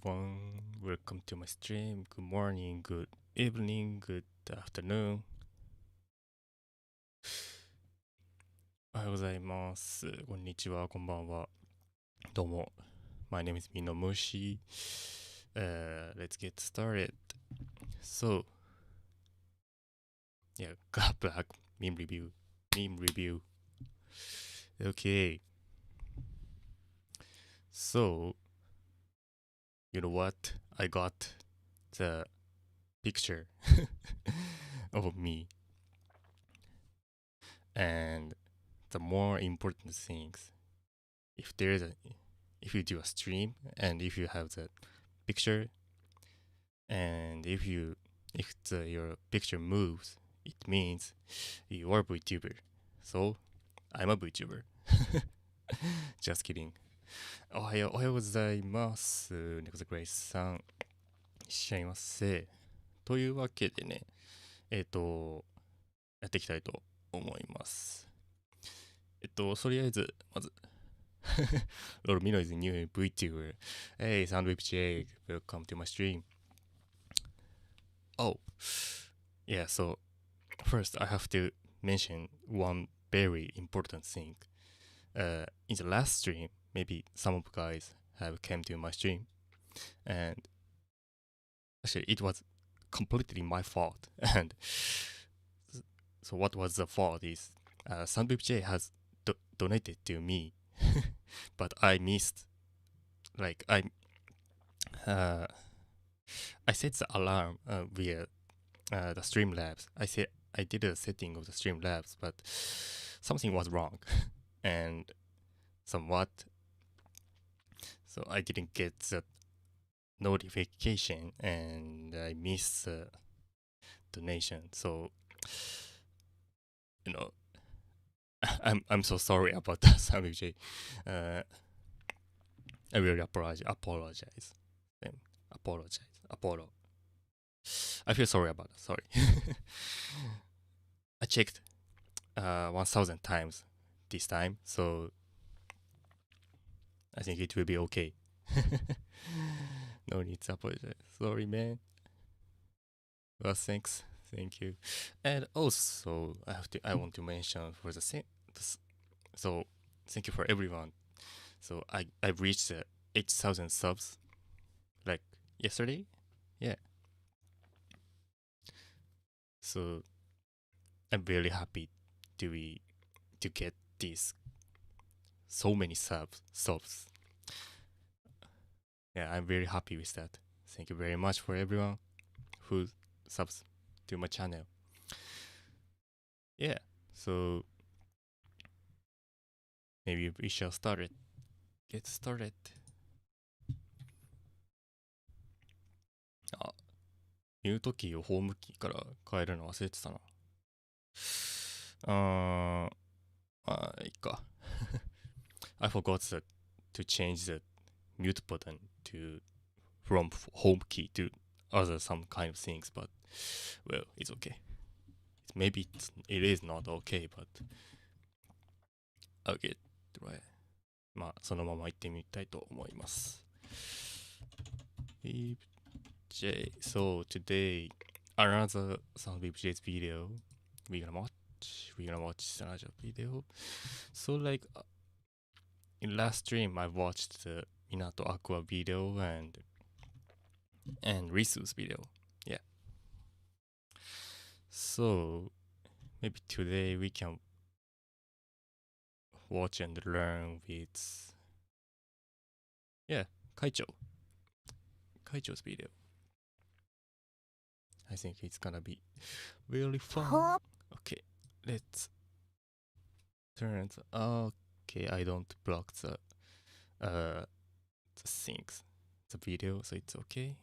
everyone. Welcome to my stream. Good morning, good evening, good afternoon. おはようございます。こんにちは、こんばんは。どうも。My name is Minomushi. Let's get started. So, yeah, got black meme review. Okay. So, you know what? I got the picture of me. And the more important things, if you do a stream and if you have the picture and if your picture moves, it means you are a VTuber. So I'm a VTuber. Just kidding. おはようございます。猫背グレイスさん、いらっしゃいませ。というわけでね、やっていきたいと思います。とりあえず、まず、Lord Mino is a new VTuber. Hey, Soundwave Jake, welcome to my stream. Oh, yeah, so first I have to mention one very important thing. In the last stream, maybe some of you guys have come to my stream, and actually it was completely my fault. And so what was the fault is, Soundwave Jake has donated to me, but I missed, like I set the alarm via the Streamlabs. I did a setting of the Streamlabs, but something was wrong, and somewhat, so I didn't get the notification, and I missed the donation. So, you know, I'm so sorry about that, Samuel. I really apologize. I feel sorry about that. Sorry. I checked 1,000 times this time, so I think it will be okay. No need to apologize. Sorry, man. Well, thanks. Thank you. And also, I want to mention for so thank you for everyone. So I've reached 8,000 subs, like yesterday. Yeah. So I'm very happy to get these so many subs. Yeah, I'm very happy with that. Thank you very much for everyone who subs to my channel. Yeah, so maybe we shall get started. あ、ミュートキーをホームキーから変えるの忘れてたな。まあ、いいか。I forgot to change the mute button from home key to other some kind of things, but well, it's okay. Maybe it is not okay, but I'll get right. まあ、そのまま行ってみたいと思います。So today, another Soundwave J's video. We're gonna watch another video. So like in last stream, I watched the Minato Aqua video and Risu's video. Yeah. So maybe today we can watch and learn with Kaicho's video. I think it's gonna be really fun. Okay, let's turn. Okay, I don't block the things, the video, so it's okay.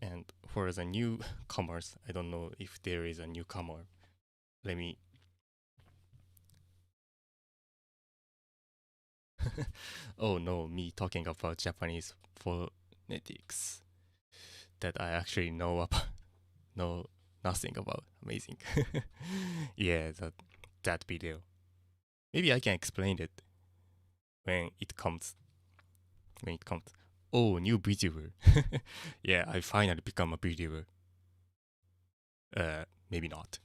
And for the newcomers, I don't know if there is a newcomer. Let me. Oh no, me talking about Japanese phonetics that I actually know nothing about. Amazing. Yeah, that video. Maybe I can explain it when it comes. Oh, new VTuber. Yeah, I finally become a VTuber. Maybe not.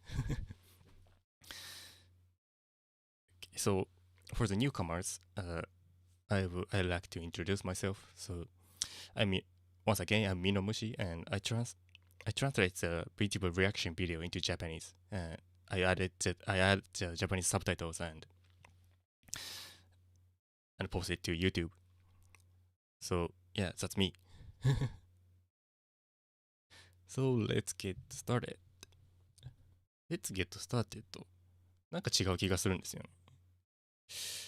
So, for the newcomers, I'd like to introduce myself. So, once again, I'm Minomushi, and I translate the VTuber reaction video into Japanese. I add Japanese subtitles and post it to YouTube. So yeah, that's me. So let's get started. Let's get started となんか違う気がするんですよね。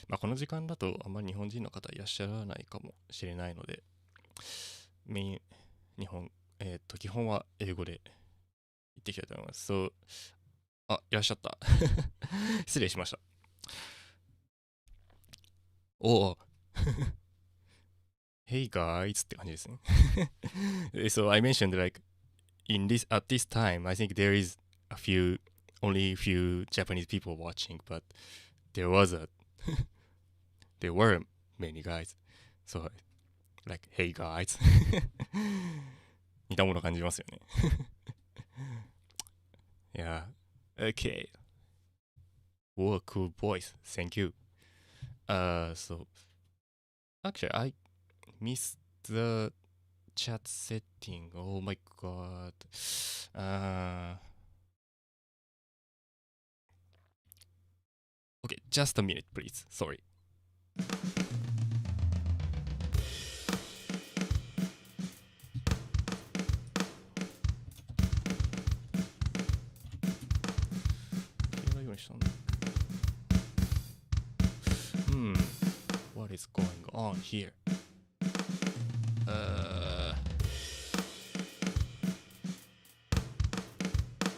まあこの時間だとあんまり日本人の方いらっしゃらないかもしれないので、基本は英語で言っていきたいと思います。いらっしゃった。失礼しました。Hey guys って感じですね。So I mentioned like at this time I think there is only a few Japanese people watching, but there were many guys. So like hey guys 似たもの感じますよね。Yeah. Okay. Oh, cool voice. Thank you. So actually I missed the chat setting. Oh my god. Okay, just a minute, please. Sorry. What is going on here?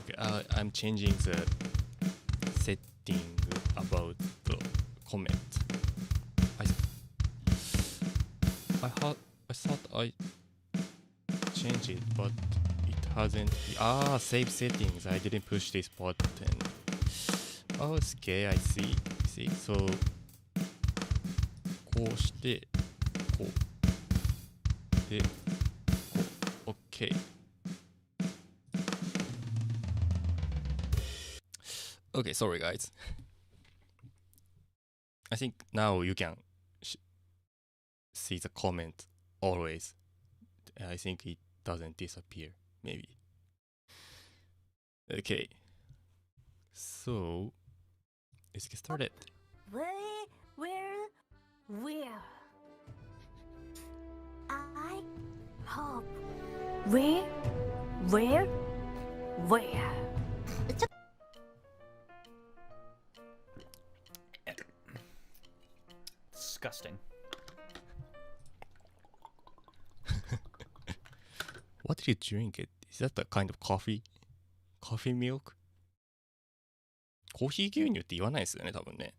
Okay, I'm changing the setting about the comment. I thought I changed it, but it hasn't. Save settings. I didn't push this button. Okay, I see. So こうしてこうでこう OK. Okay, sorry guys. I think now you can see the comment always. I think it doesn't disappear, maybe. Okay. So, let's get started. Where? I hope. Where? Disgusting. What did you drink? Is that a kind of coffee? Coffee milk? コーヒー牛乳って言わないですよね、多分ね。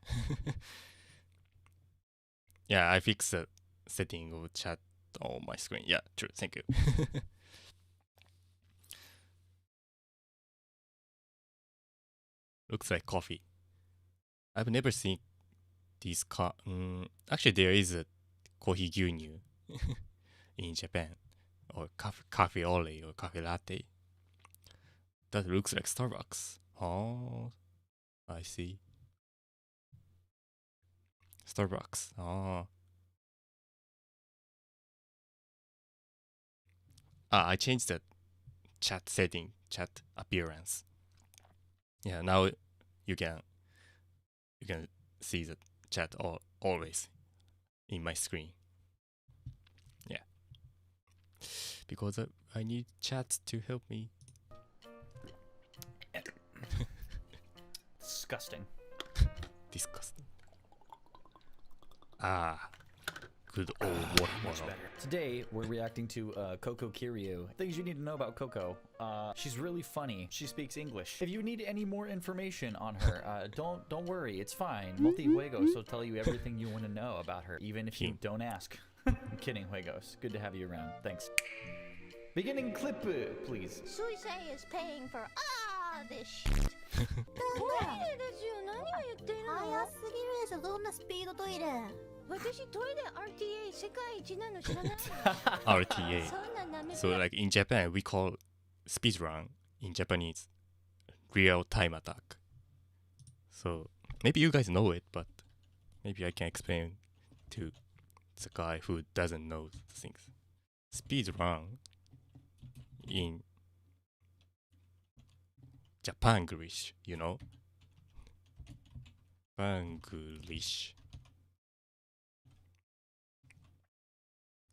Yeah, I fixed the setting of chat on my screen. Yeah, true. Thank you. Looks like coffee. I've never seen these actually there is a コーヒー牛乳 in Japan, or coffee only, or coffee latte. That looks like Starbucks. Oh, I see. Starbucks. I changed the chat setting, chat appearance. Yeah, now you can see the chat always in my screen. Yeah, because I need chats to help me. Disgusting. Disgusting. Good old watermelon. Today, we're reacting to Coco Kiryu. Things you need to know about Coco. She's really funny. She speaks English. If you need any more information on her, don't worry. It's fine. Multi-Juegos will tell you everything you want to know about her, even if you don't ask. I'm kidding, Juegos. Good to have you around. Thanks. Beginning clip, please. Suisei is paying for this shit. トイレですよ。何を言ってるの？早すぎるでしょ。どんなスピードトイレ？私トイレ RTA 世界一なの知らない RTA. そんななめ So like in Japan, we call speedrun in Japanese real time attack. So maybe you guys know it, but maybe I can explain to the guy who doesn't know the things. Speedrun in Japanglish, you know? Japanglish.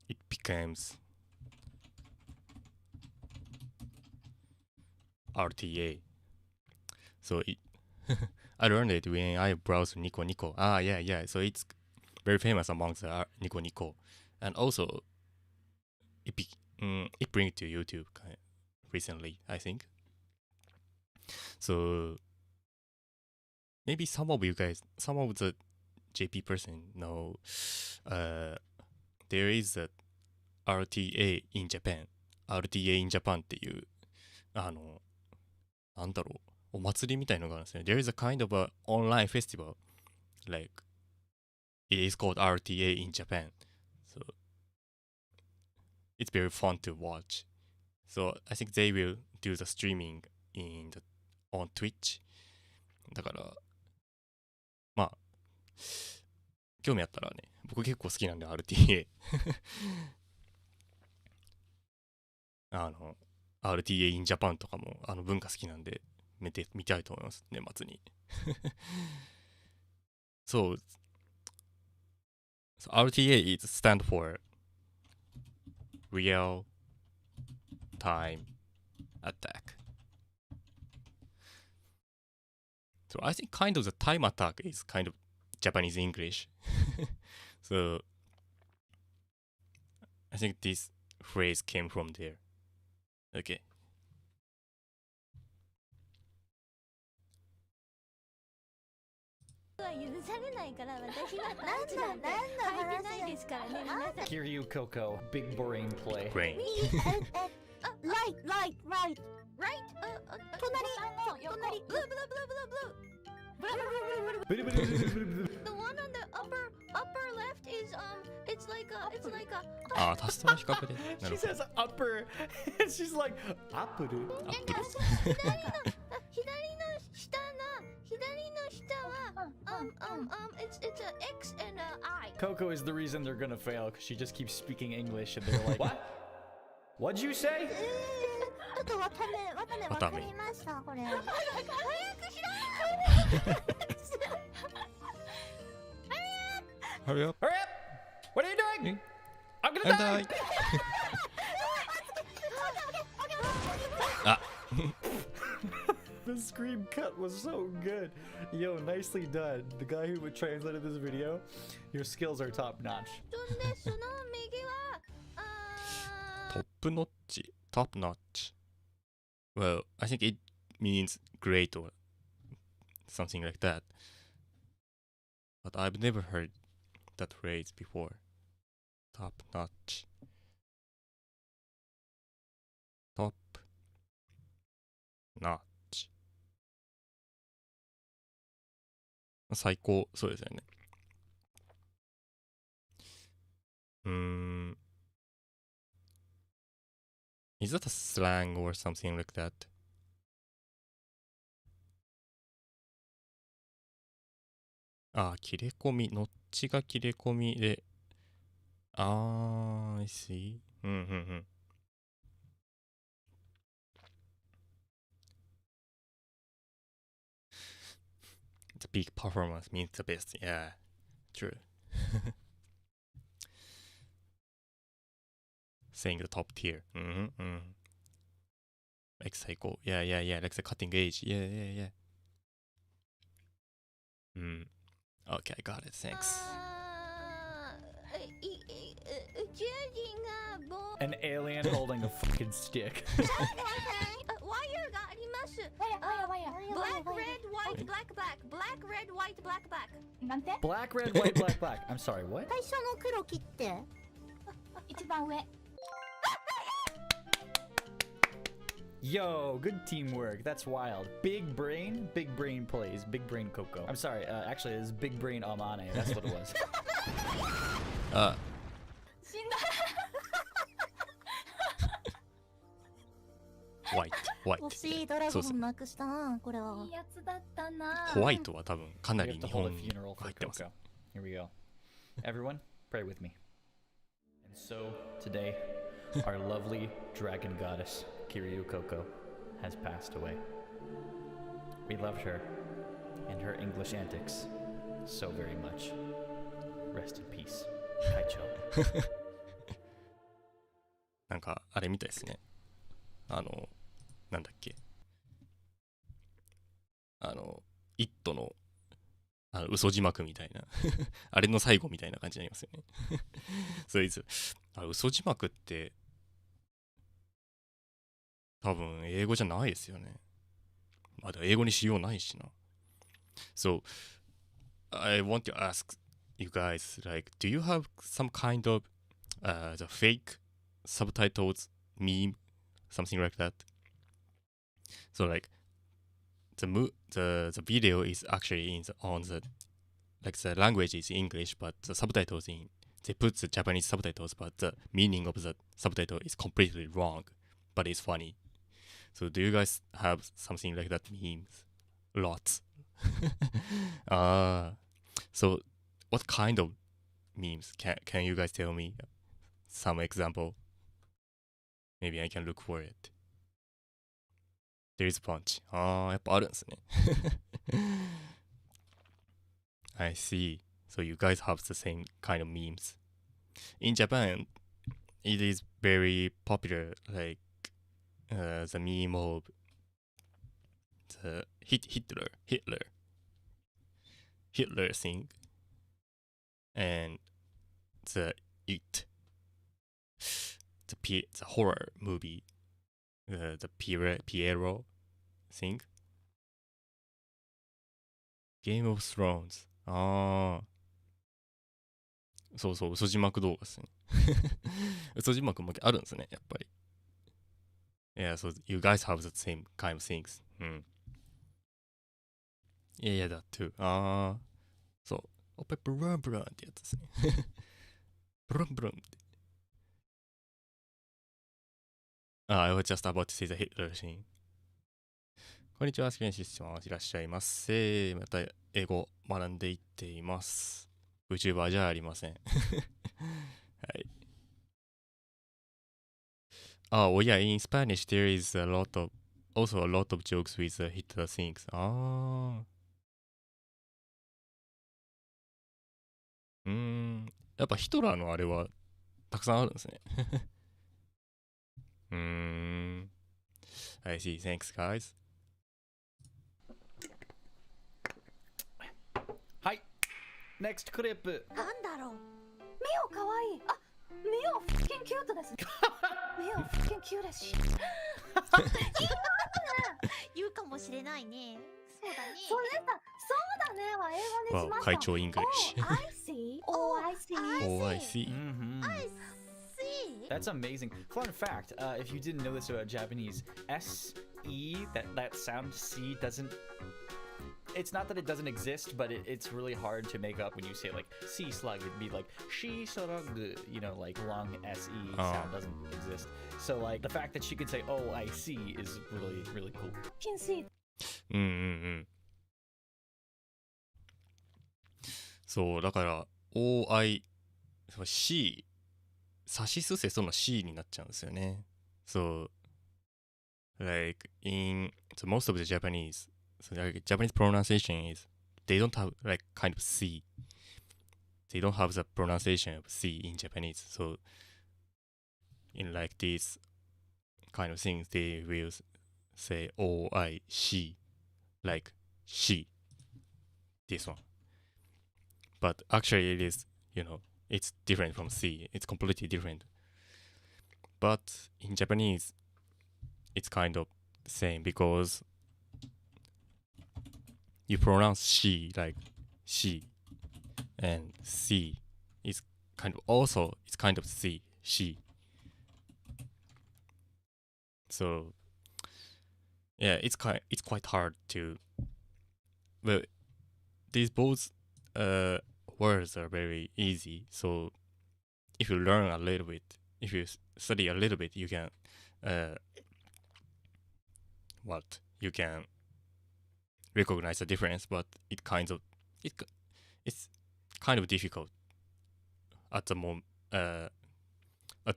It becomes RTA. So it I learned it when I browsed Nico Nico. Yeah. So it's very famous amongst the Nico Nico, and also it brings to YouTube recently, I think. So maybe some of the JP person know there is a RTA in Japan. RTA in Japan っていうなんだろうお祭りみたいのがあるんですね。There is a kind of a online festival like it is called RTA in Japan. So it's very fun to watch. So I think they will do the streaming on Twitch. だからまあ興味あったらね、僕結構好きなんで RTA RTA in Japan とかも文化好きなんで見たいと思います、年末にso RTA is stand for real time attack. So I think kind of the time attack is kind of Japanese English. So I think this phrase came from there. Okay. は許されないから私はパンチなんて履いてないですからね皆さん Kiryu Coco, big brain play. Brain. Right Right 隣ブルブルブルブルブル The one on the upper left is it's like a タストの比較で。な She るほど。 says upper, and she's like, upper. 左の下はit's a X and a I Coco is the reason they're gonna fail because she just keeps speaking English and they're like, what? What'd you say? ちょっとわかりましたこれ早くしろ Hurry up. Hurry up! What are you doing? I'm gonna And die! The scream cut was so good. Yo, nicely done. The guy who translated this video, your skills are top notch. でその右はTop notch. Well, I think it means great or something like that. But I've never heard that phrase before. Top notch. Top notch. 最高、そうですよね。Is that a slang or something like that? 切れ込み、ノッチが切れ込みで、I see. The peak performance means the best. Yeah, true. Saying the top tier. Like psycho. Yeah. Like the cutting edge. Yeah. Okay, I got it. Thanks. 宇宙人が棒 An alien holding a fucking stick. ワイヤーがあります。Black, red, white, black, black. Black, red, white, black, black. なんて Black, red, white, black, black. I'm sorry, what? 最初の黒切って。一番上 Yo, good teamwork. That's wild. Big brain plays. Big brain Coco. I'm sorry, actually, it's big brain Amane. That's what it was. あ、死んだ。ホワイト、ホワイト。欲しいドラゴそうそうンなくしたな、これは。いいやつだったな。ホワイトは多分かな We り have 日 to hold 本 a に funeral for 入ってます。 Coco. Here we go. Everyone, pray with me. And so, today, our lovely dragon goddess, Kiryu Coco, has passed away. We loved her and her English antics so very much. Rest in peace, Kaicho. なんかあれみたいですね。なんだっけ。イットの嘘字幕みたいなあれの最後みたいな感じになりますよねそいつ嘘字幕って多分英語じゃないですよね。まだ英語にしようないしな。So I want to ask you guys, like, do you have some kind of the fake subtitles meme, something like that? So like the video is actually on the like the language is English, but the subtitles they put the Japanese subtitles, but the meaning of the subtitle is completely wrong, but it's funny. So do you guys have something like that memes? Lots. So what kind of memes? Can you guys tell me some example? Maybe I can look for it. There is a bunch. やっぱあるんですね。I see. So you guys have the same kind of memes. In Japan, it is very popular, like the meme of the Hitler thing, and the horror movie, the Piero thing. Game of Thrones. そうそう、嘘字幕動画ですね。嘘字幕もあるんですね、やっぱり。Yeah, so you guys have the same kind of things. うん。Yeah, that too. そう。おっぱいブランブランってやつですね。ブランブランって。I was just about to say the Hitler thing. こんにちは、スペインシステムいらっしゃいませ。また英語学んでいっています。VTuber じゃありません。はい。Oh, yeah, in Spanish there is also a lot of jokes with Hitler things. やっぱヒトラーのあれはたくさんあるんですね。I see. Thanks, guys. はい。Next クリップ。なんだろう。ミオかわいい。あ、ミオフッキンキュートです。ミオフッキンキュートですし。言うかもしれないね。そうだね。それだ。そうだねは英語にしま Wow, した。会長 English. I see. Oh, I see. Oh, I see. I see. That's amazing. Fun fact, if you didn't know this about Japanese, S-E, that sound C doesn't... It's not that it doesn't exist, but it's really hard to make up when you say like C slug. It'd be like she slug, you know, like long S-E sound doesn't exist. So like the fact that she could say, oh, I see is really, really cool. Can see. そう、だから、C、サシスセソの C になっちゃうんですよね。So, like, so most of the Japanese, so like, Japanese pronunciation is, they don't have, like, kind of C. They don't have the pronunciation of C in Japanese. So, in like these kind of things, they will say O-I-C, like, she. This one. But actually it is, you know, it's different from C. It's completely different. But in Japanese, it's kind of the same because you pronounce she like she, and C is kind of also, it's kind of C, she. So yeah, it's quite hard to, well, these both words are very easy. So if you learn a little bit, if you study a little bit, you can you can recognize the difference. But it's kind of difficult at the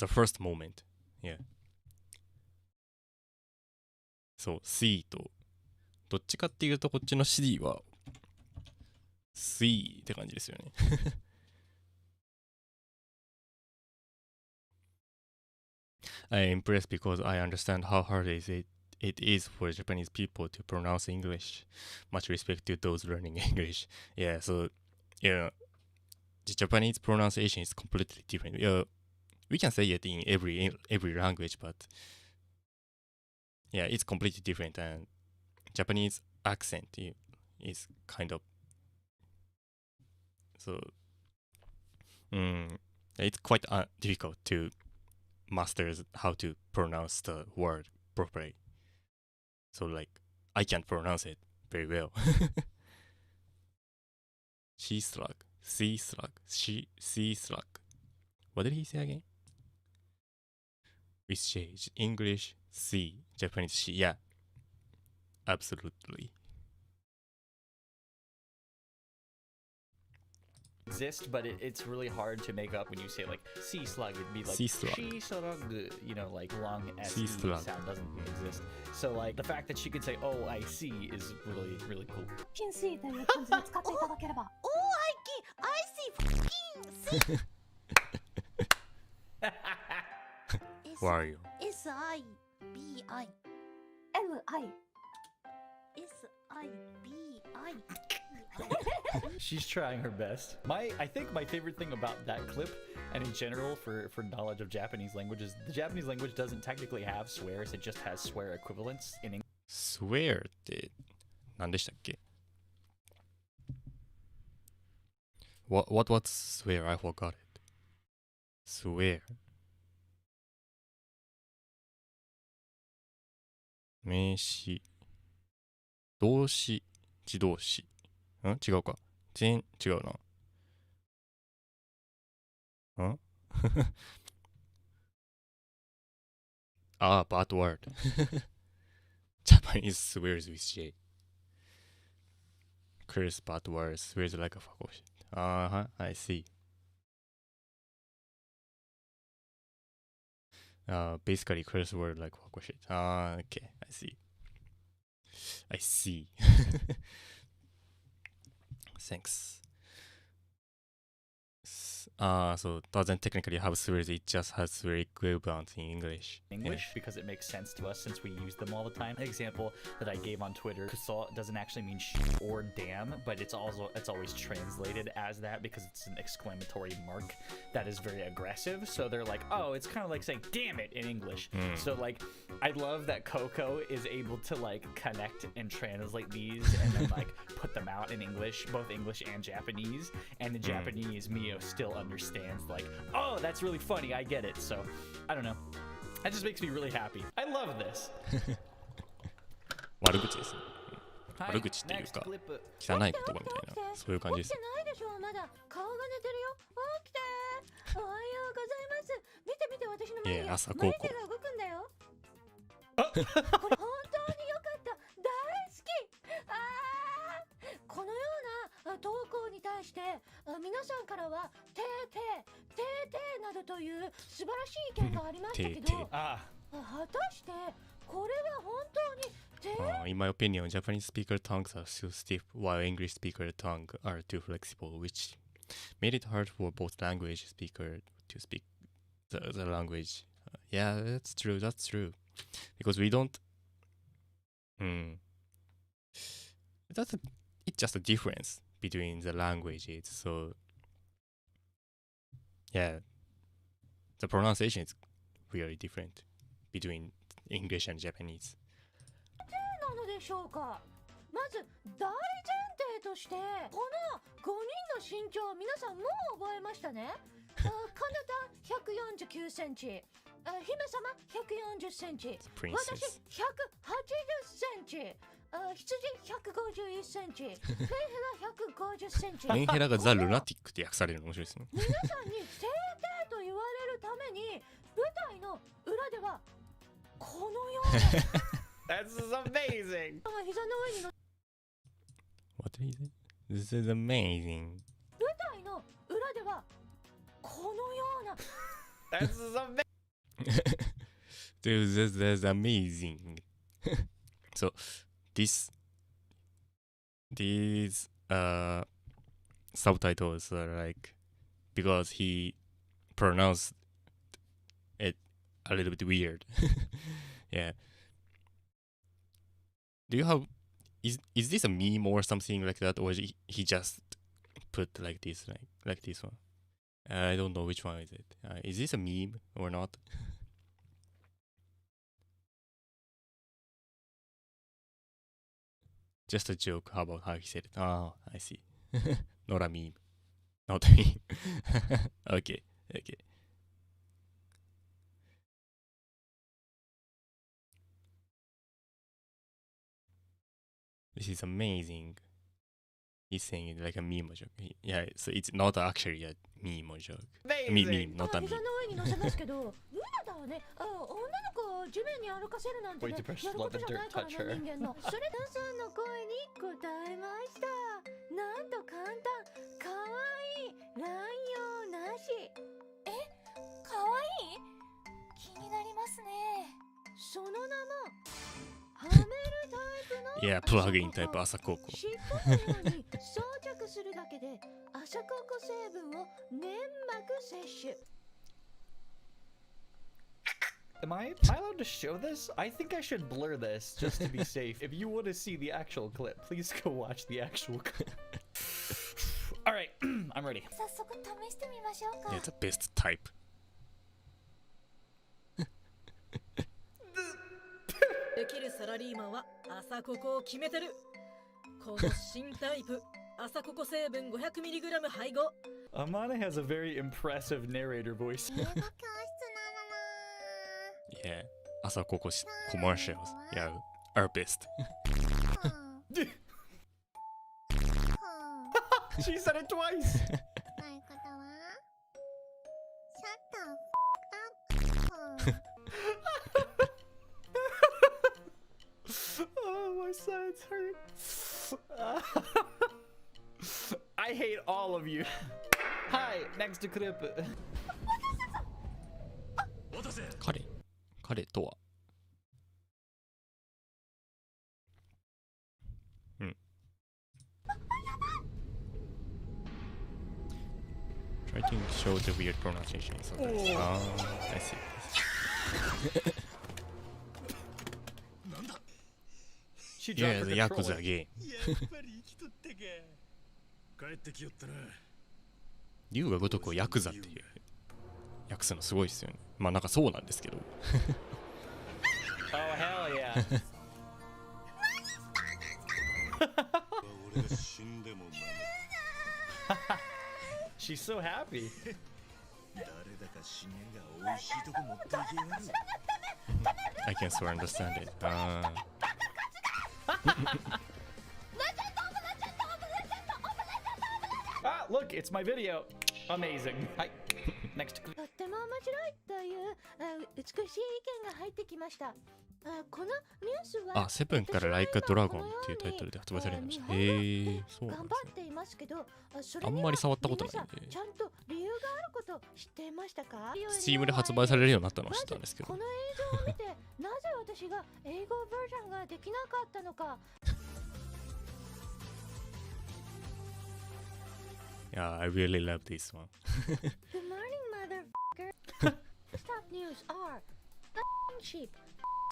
first moment. Yeah. そう、C とどっちかっていうとこっちの C は C って感じですよね。I'm impressed because I understand how hard it is for Japanese people to pronounce English. Much respect to those learning English. Yeah, so the Japanese pronunciation is completely different. Yeah, we can say it in every language, but yeah, it's completely different, and Japanese accent is kind of so. It's quite difficult to master how to pronounce the word properly. So like, I can't pronounce it very well. C slug, C slug, C slug. What did he say again? Which stage? English C, Japanese C. Yeah, absolutely. Exist, but it's really hard to make up when you say like C slug. It'd be like C slug. She slug, you know, like long S C slug. sound doesn't exist. So like the fact that she could say "Oh, I see" is really really cool. キンシーという漢字で使っていただければ。I see Where are you? S-I-B-I MI。S-I-B-I She's trying her best. I think my favorite thing about that clip, and in general for knowledge of Japanese language, is the Japanese language doesn't technically have swears. It just has swear equivalents in English. Swear って何でしたっけ? What was swear? I forgot it. Swear. 名詞動詞自動詞違うか違うなbad word. Japanese swears with J. Curse bad words, swears like a fuck shit. I see. Basically curse word like fuck shit. Okay, I see. Thanks. So it doesn't technically have swears, it just has swear equivalent in English. Because it makes sense to us since we use them all the time. An example that I gave on Twitter, kusal doesn't actually mean shit or damn, but it's always translated as that because it's an exclamatory mark that is very aggressive. So they're like, oh, it's kind of like saying damn it in English. So like, I love that Coco is able to like connect and translate these and then like put them out in English, both English and Japanese, and the Japanese Mio still understands like, oh, that's really funny, I get it. So I don't know, that just makes me really happy. I love this. 悪口ですね。悪口っていうか汚い言葉みたいなそういう感じです。起きてないでしょまだ顔が寝てるよ。起きておはようございます。見て見て私の眉毛朝高校眉毛が動くんだよ。これ本当に良かった大好き。このような投稿に対して皆さんからはてーてーなどという素晴らしい意見がありましたけど果たしてこれは本当にIn my opinion, Japanese speaker tongues are too stiff, while English speaker tongue are too flexible, which made it hard for both language speaker to speak the language. Yeah, that's true. Because we don't. It's just a difference between the languages. So, yeah, the pronunciation is really different between English and Japanese. なのでしょうか。まず大前提としてこの5人の身長皆さんもう覚えましたね。カナダ149センチ、姫様140センチ、 Princess. 私180センチ、羊151センチ、ペンヘラ150センチ。メンヘラがザ・ルナティックって訳されるの面白いですね。皆さんに聖帝と言われるために舞台の裏ではこのような That's amazing. 膝の上に乗っ What is it? This is amazing. 舞台の裏ではこのような That's amazing. This is amazing. So these subtitles are like because he pronounced it a little bit weird. Yeah. Do you have is this a meme or something like that, or he just put like this one? I don't know which one is it. Is this a meme or not? Just a joke. How about how he said it? Oh, I see. Not a meme. Not a meme. Okay. This is amazing. He's saying it like a meme or joke. Yeah, so it's not actually a meme or joke. Meme, not a 膝 meme. の上に乗せますけど、ルナだわね。女の子を地面に歩かせるなんてね、 Wait to やることじゃないから let the dirt touch ね、 her. 人間の。それ皆さんの声に答えました。なんと簡単、かわいい、乱用なし。かわいい。気になりますね。その名も、はめるタイプの Yeah, plug-in type 朝高校。尻尾のように装着するだけで朝ココ成分を粘膜摂取。 Am I allowed to show this? I think I should blur this just to be safe. If you want to see the actual clip, please go watch the actual clip. All right, I'm ready. 早速試してみましょうか。 Yeah, the best type. できるサラリーマンは朝ココを決めてる。この新タイプ朝ココ成分 500mg 配合。 Amana has a very impressive narrator voice. 英語教室なの Yeah, 朝高校 commercials. Yeah, are best. な。 She said it twice. 相方はシャッター Oh, my sides hurt. I hate all of you. Hi, next clip. 彼とはTry to show the weird pronunciation in subtitles. Ah, I see. She Yeah, dropped the her Yakuza controller. game. やっぱり生きとってか。帰ってきよったな。竜が如くをヤクザっていう訳すのすごいですよね。まあなんかそうなんですけど。 Oh, hell yeah. 俺が死んでも守る。 She's so happy. 誰だか死ねんが美味しいとこ持っていけやがる。 I can so understand it. Ah, look, it's my video. Amazing. Hi. Next clip. とっても面白いという美しい意見が入ってきました。このニュースはあ、セブンからライカドラゴンっていうタイトルで発売されました。へえ、そうなん頑ですね。張っていますけど、それあんまり触ったことないんで皆さんちゃんと理由があること知っていましたか？ Steam で発売されるようになったのは知ったんですけどこ。の映像を見てなぜ私が英語バージョンができなかったのか。 Yeah, I really love this one. Good morning, motherfucker. Top news are sheep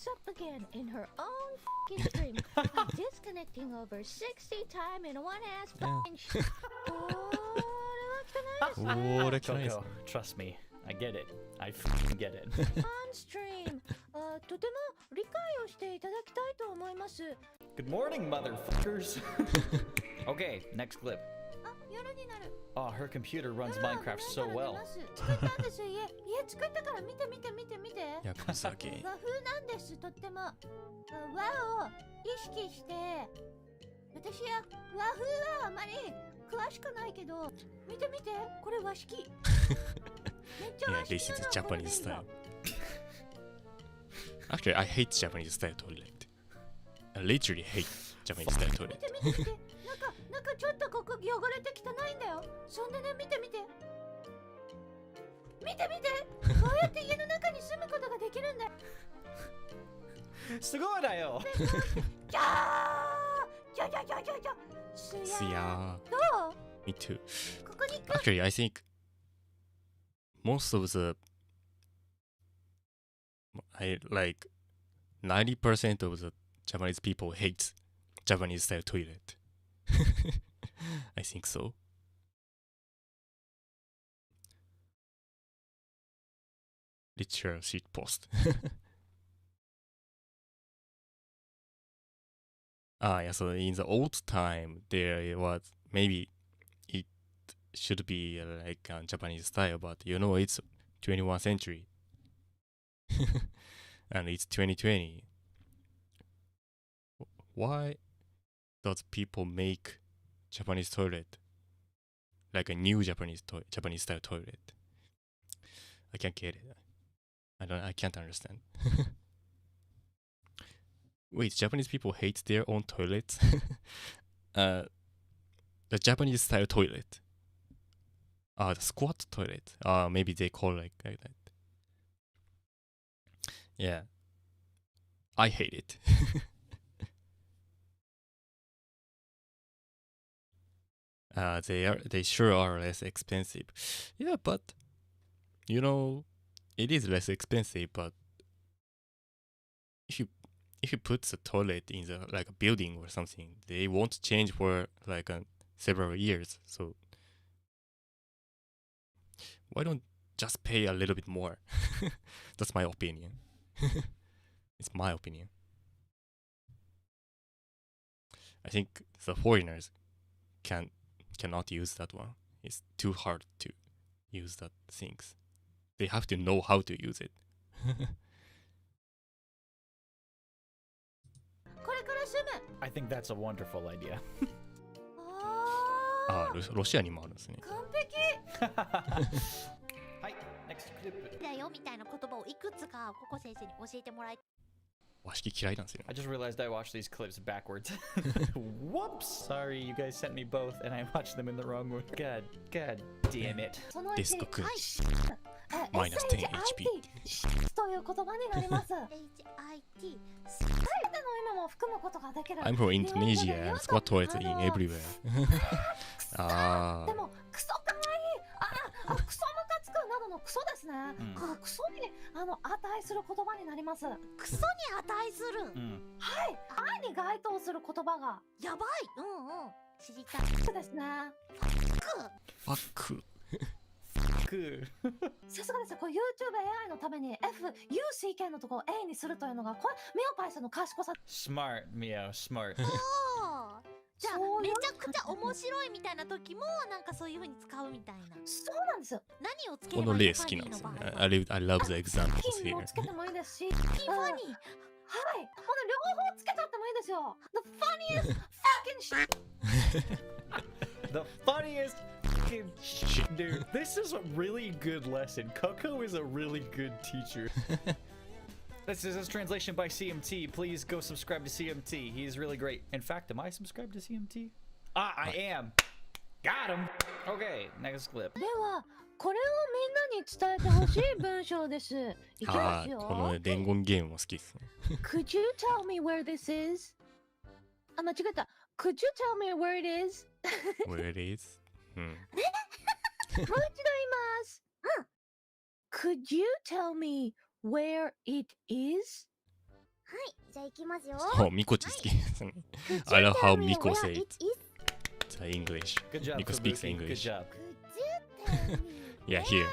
up again in her own fucking stream, disconnecting over 60 times in one ass fucking sheep. これは汚いですね。これ汚いです Coco, ね。 trust me. I get it. I fucking get it. On stream. とても理解をしていただきたいと思います。 Good morning, motherfuckers. Okay, next clip. 夜になる。 Oh, her computer runs 夜は Minecraft 無 so 縁から well. 出ます作ったんですよ、家作ったから見て見て見て見て。ヤクザゲー。和風なんです、とっても。和を意識して。私は和風はあまり詳しくないけど、見て見て、これ和式。めっちゃ Yeah, 和 this 式 is な the の。これ Japanese でいい style. の。Actually, I hate Japanese style toilet. I literally hate Japanese style 見 toilet. て見て見て。なんかちょっとここ汚れて汚いんだよ。そんでね、見て見て。見て見て。こうやって家の中に住むことができるんだよ。すごいだよ。じゃあじゃじゃじゃじゃじゃ。すや Yeah, どう me too. ここに Actually, I think most of the I like 90% of the Japanese people hate Japanese style toilet. I think so. Literal shit post. Yeah, so in the old time, there was maybe it should be like Japanese style, but you know, it's 21st century. And it's 2020. Why does people make Japanese toilet like a new Japanese style toilet? I can't get it. I can't understand. Wait, Japanese people hate their own toilets? The Japanese style toilet. The squat toilet. Maybe they call like that. Yeah. I hate it. They sure are less expensive. Yeah, but you know, it is less expensive, but if you put the toilet in the like a building or something, they won't change for like several years. So why don't just pay a little bit more? That's my opinion. It's my opinion. I think the foreigners cannot use that one. It's too hard to use that things. They have to know how to use it. これから住む。 I think that's a wonderful idea. ロシアにもあるんですね。完璧。はい、next clip. だよみたいな言葉をいくつかココ先生に教えてもらい和式嫌いなんですよ。 I just realized I watched these clips backwards. Whoops! Sorry, you guys sent me both and I watched them in the wrong one. God damn it. その1、デスク君。はい、マイナス10 HP。という言葉になります。 HIT すべての意味も含むことができる。 I'm from Indonesia and squat toilets in everywhere. でもクソかわいい。クソムカつくなどのクソですね。このクソに値する言葉になります。クソに値する、はい。愛に該当する言葉がやばい。知りたいそうですね。ファック。さすがですよ。これ YouTube AI のために FUCK のところを A にするというのがこれミオパイさんの賢さ。 Smart, Mio, smart. じゃあそういうめちゃくちゃ面白いみたいな時もなんかそういう風に使うみたいな。そうなんですよ。何をつけこればいいのの例好きなんですよね。I love the examples 金 here. をつけてもいいですし、ファニー。はい。ほんで両方つけちゃってもいいですよ。The funniest fucking shit. The funniest fucking shit, dude. This is a really good lesson. Coco is a really good teacher. This is a translation by CMT. Please go subscribe to CMT. He's really great. In fact, am I subscribed to CMT? I am. Got him. Okay, next clip. ではこれをみんなに伝えてほしい文章です。いきますよ。この伝言ゲームも好きですね。Could you tell me where this is? 間違えた。Could you tell me where it is? Where it is? もう一度言います。Could you tell me where it is? はいじゃあ行きますよ。そう、ミコチ好きですね。I love how Miko says the English. Good job, Miko speaks Fubuki. Good English. job. Yeah, here.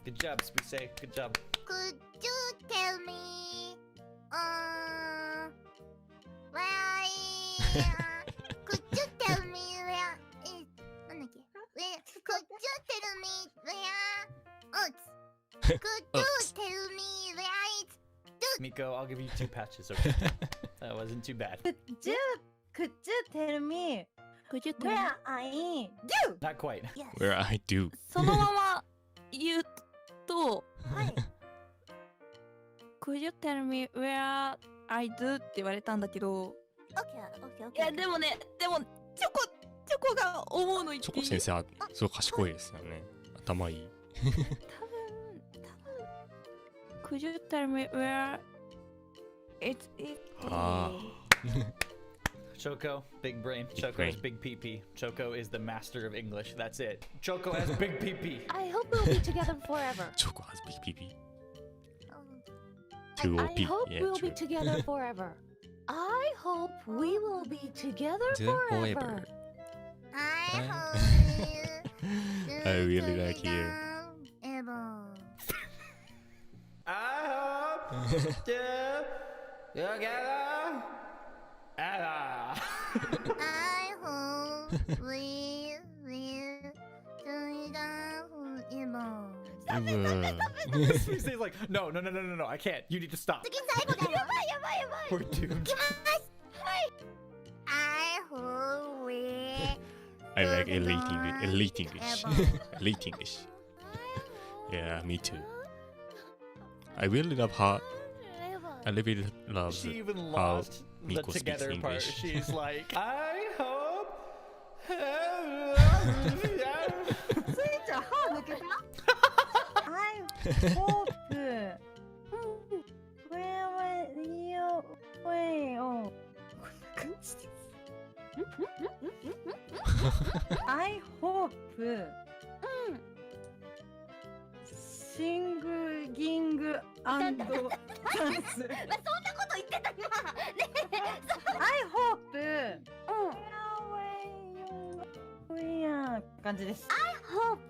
Good job, Spusei. Good job. Could you tell me where I could you tell me where it Miko. I'll give you 2 patches. Okay, that wasn't too bad. Could you tell me Could you tell me? where I do? Not quite. Yes. Where I do. そのまま言うと、はい。Could you tell me where I do って言われたんだけど、オッケー。いやでもね、チョコが思うの言っていい？チョコ先生はすごい賢いですよね。頭いい。多分 Could you tell me where it Choco, big brain. Big Choco brain. has big PP. Choco is the master of English. That's it. Choco has big PP. I hope we'll be together forever. チョコ has big PP. うん 2OP. I hope Yeah, we'll true. be together forever. I hope we will be together Forever. forever. I hope I really like you. Ever. I hope together. I hope we will together forever. He's like, no, I can't. You need to stop. 次最後だよ。やばい。We're doomed. いきます。はい。I hope we I like elite English. Elite English. Yeah, me too. I really love how I really love She even how lost the Miko speaks together part. English. She's like, I hope. スイちゃん歯抜けた I hope where you will こんな感じです I hope singing and dance そんなこと言ってた今。I hope where 感じです I hope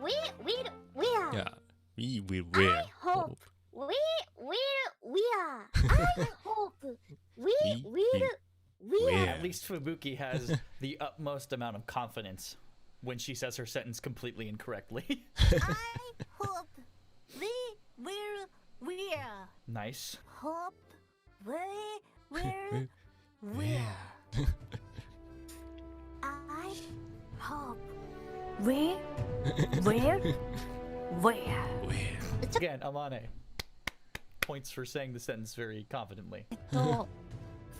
we will wear. Yeah, we will wear. I hope we will wear. I hope we will wear. At least Fubuki has the utmost amount of confidence when she says her sentence completely incorrectly. I hope we will wear. Nice. Hope we will Wear. I hope we will wear. Again, Amane. Points for saying the sentence very confidently. と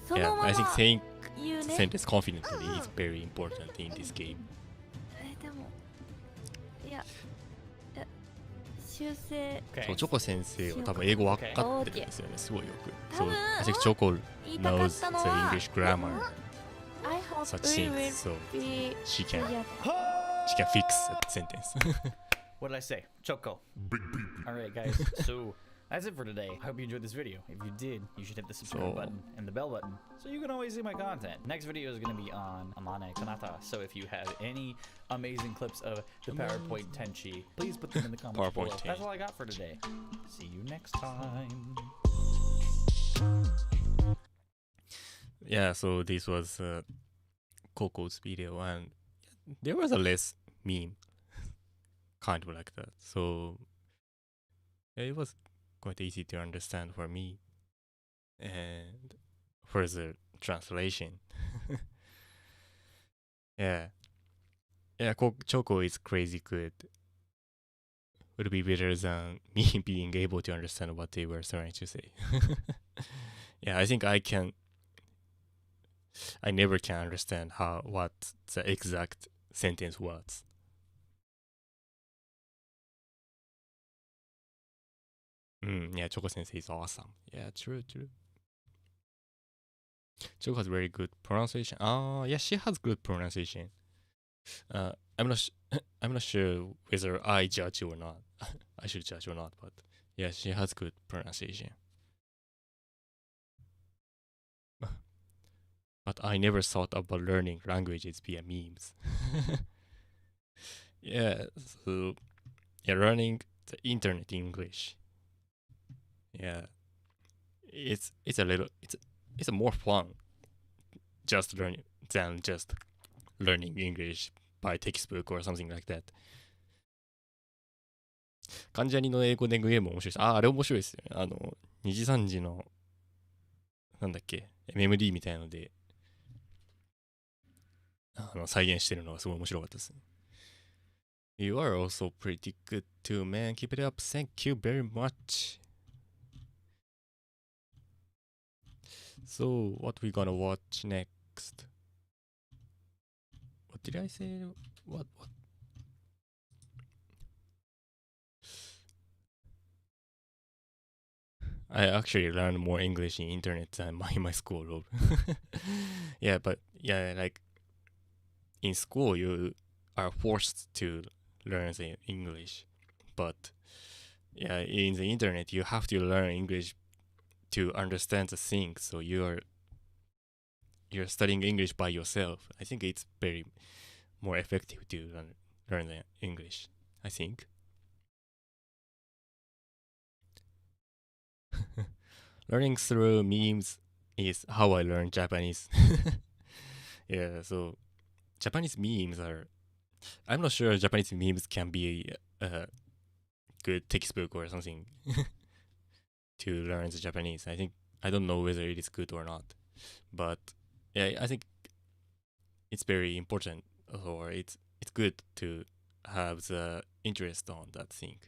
そ Yeah, のま I think ま saying 言うね。 sentence confidently is very important in this game. でもいや修正 Okay. そうチョコ先生は多分英語分かってるんですよね、すごいよく。そう、多分 I think Choco 言いたか knows っ the たのは English grammar, I hope such we things, will so be she can together. fix that sentence. What did I say? Choco. Alright, guys. So, that's it for today. I hope you enjoyed this video. If you did, you should hit the subscribe button and the bell button so you can always see my content. Next video is going to be on Amane Kanata. So, if you have any amazing clips of the PowerPoint Tenchi, please put them in the comments below. PowerPoint That's all I got for today. See you next time. Yeah, so this was Coco's video, and there was a less meme, kind of like that. So yeah, it was quite easy to understand for me, and for the translation. Yeah, Choco is crazy good. Would be better than me being able to understand what they were trying to say. Yeah, I think I never can understand what the exact sentence was. Yeah, Choco Sensei is awesome. Yeah, true. Choco has very good pronunciation. Yeah, she has good pronunciation. I'm not sure whether I judge or not. I should judge or not, but yeah, she has good pronunciation. But I never thought about learning languages via memes. Yeah, so yeah, learning the internet English. Yeah, it's a more fun than just learning English by textbook or something like that. 関ジャニの英語でゲーム面白いです。あれ面白いですよね。2時3時の、なんだっけ、MMD みたいなので、再現してるのがすごい面白かったですね。You are also pretty good too, man. Keep it up. Thank you very much. So, what we gonna watch next? What did I say? What? I actually learned more English in internet than my school. Yeah, but yeah, like in school you are forced to learn the English, but yeah, in the internet you have to learn English to understand the things. So you're studying English by yourself. I think it's very more effective to learn the English. I think. Learning through memes is how I learn Japanese. Yeah, so Japanese memes are. I'm not sure Japanese memes can be a good textbook or something to learn the Japanese. I don't know whether it is good or not, but yeah, I think it's very important, or it's good to have the interest on that thing.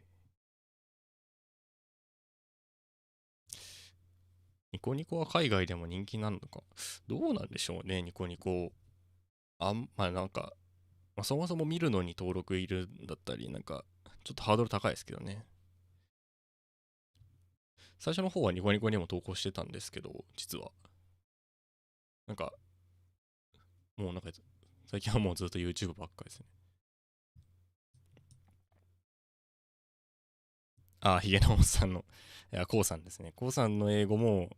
ニコニコは海外でも人気なのか。どうなんでしょうね、ニコニコ。まあなんか、そもそも見るのに登録いるんだったり、なんか、ちょっとハードル高いですけどね。最初の方はニコニコにも投稿してたんですけど、実は。なんか、もうなんか、最近はもうずっと YouTube ばっかりですね。ヒゲのおっさんの、コウさんですね。コウさんの英語も、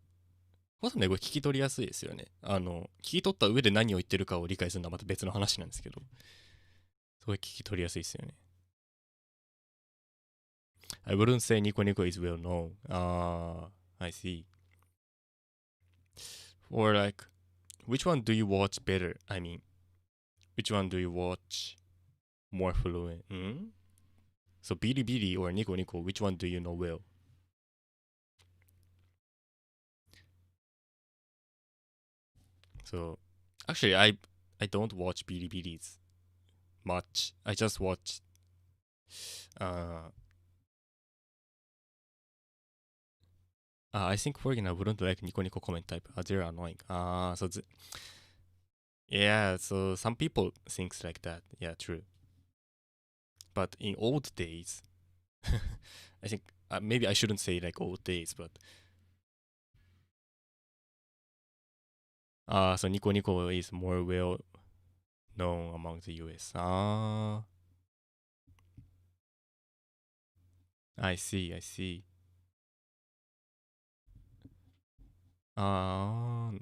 コウさんの英語聞き取りやすいですよね。聞き取った上で何を言ってるかを理解するのはまた別の話なんですけど、すごい聞き取りやすいですよね。I wouldn't say Nico Nico is well known. I see. Or like, which one do you watch better? I mean, which one do you watch more fluent? So Bilibili or Nico Nico, which one do you know well? So actually, I don't watch Bilibilis much. I just watch I think Forgin wouldn't like Nico Nico comment type. They're annoying. Yeah, so some people thinks like that. Yeah, true. But in old days, I think maybe I shouldn't say like old days, but so Nico Nico is more well known among the US. I see, I see. So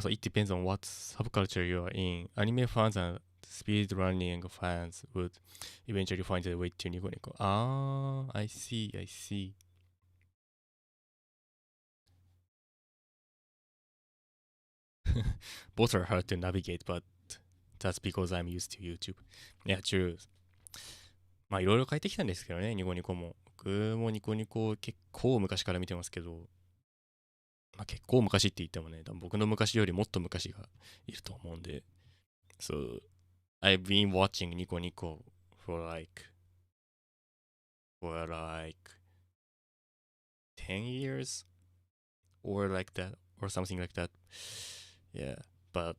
it depends on what subculture you are in. Anime fans and speedrunning fans would eventually find their way to Nico Nico. I see, I see. Both are hard to navigate, but that's because I'm used to YouTube. Yeah, true. まあいろいろ変えてきたんですけどね、ニコニコも。僕もニコニコ結構昔から見てますけど、まあ結構昔って言ってもね、多分僕の昔よりもっと昔がいると思うんで。So, I've been watching Nico Nico for like 10 years or like that, or something like that. Yeah, but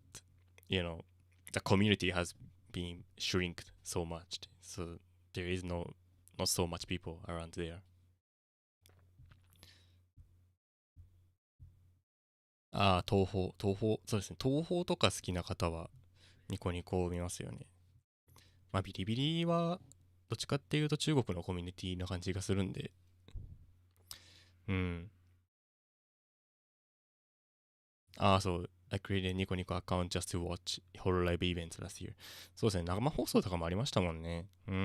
you know, the community has been shrinked so much, so there is not so much people around there. 東宝、そうですね、東宝とか好きな方はニコニコを見ますよね。まあビリビリはどっちかっていうと中国のコミュニティな感じがするんで、そう。I created a Nico Nico account just to watch horror live events last year. そうですね、生放送とかもありましたもんね。そう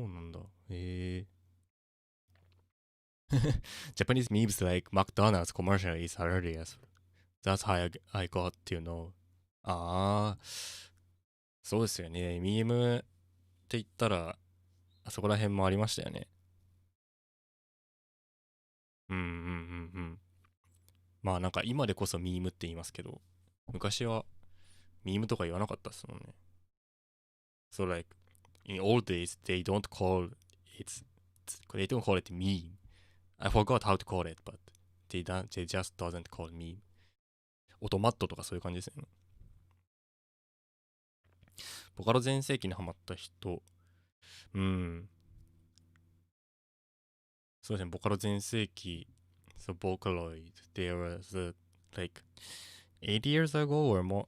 なんだ。Japanese memes like McDonald's commercial is hilarious. That's how I got to know. ああ、そうですよね。ミームって言ったら、あそこら辺もありましたよね。うんうんうんうん。まあなんか今でこそミームって言いますけど、昔はミームとか言わなかったですもんね。So like, in old days, they don't call it meme. I forgot how to call it, but they just doesn't call meme. オトマットとかそういう感じですよね。ボカロ全盛期にハマった人、そうですね、ボカロ全盛期、so Vocaloid, there was like 8 years ago or more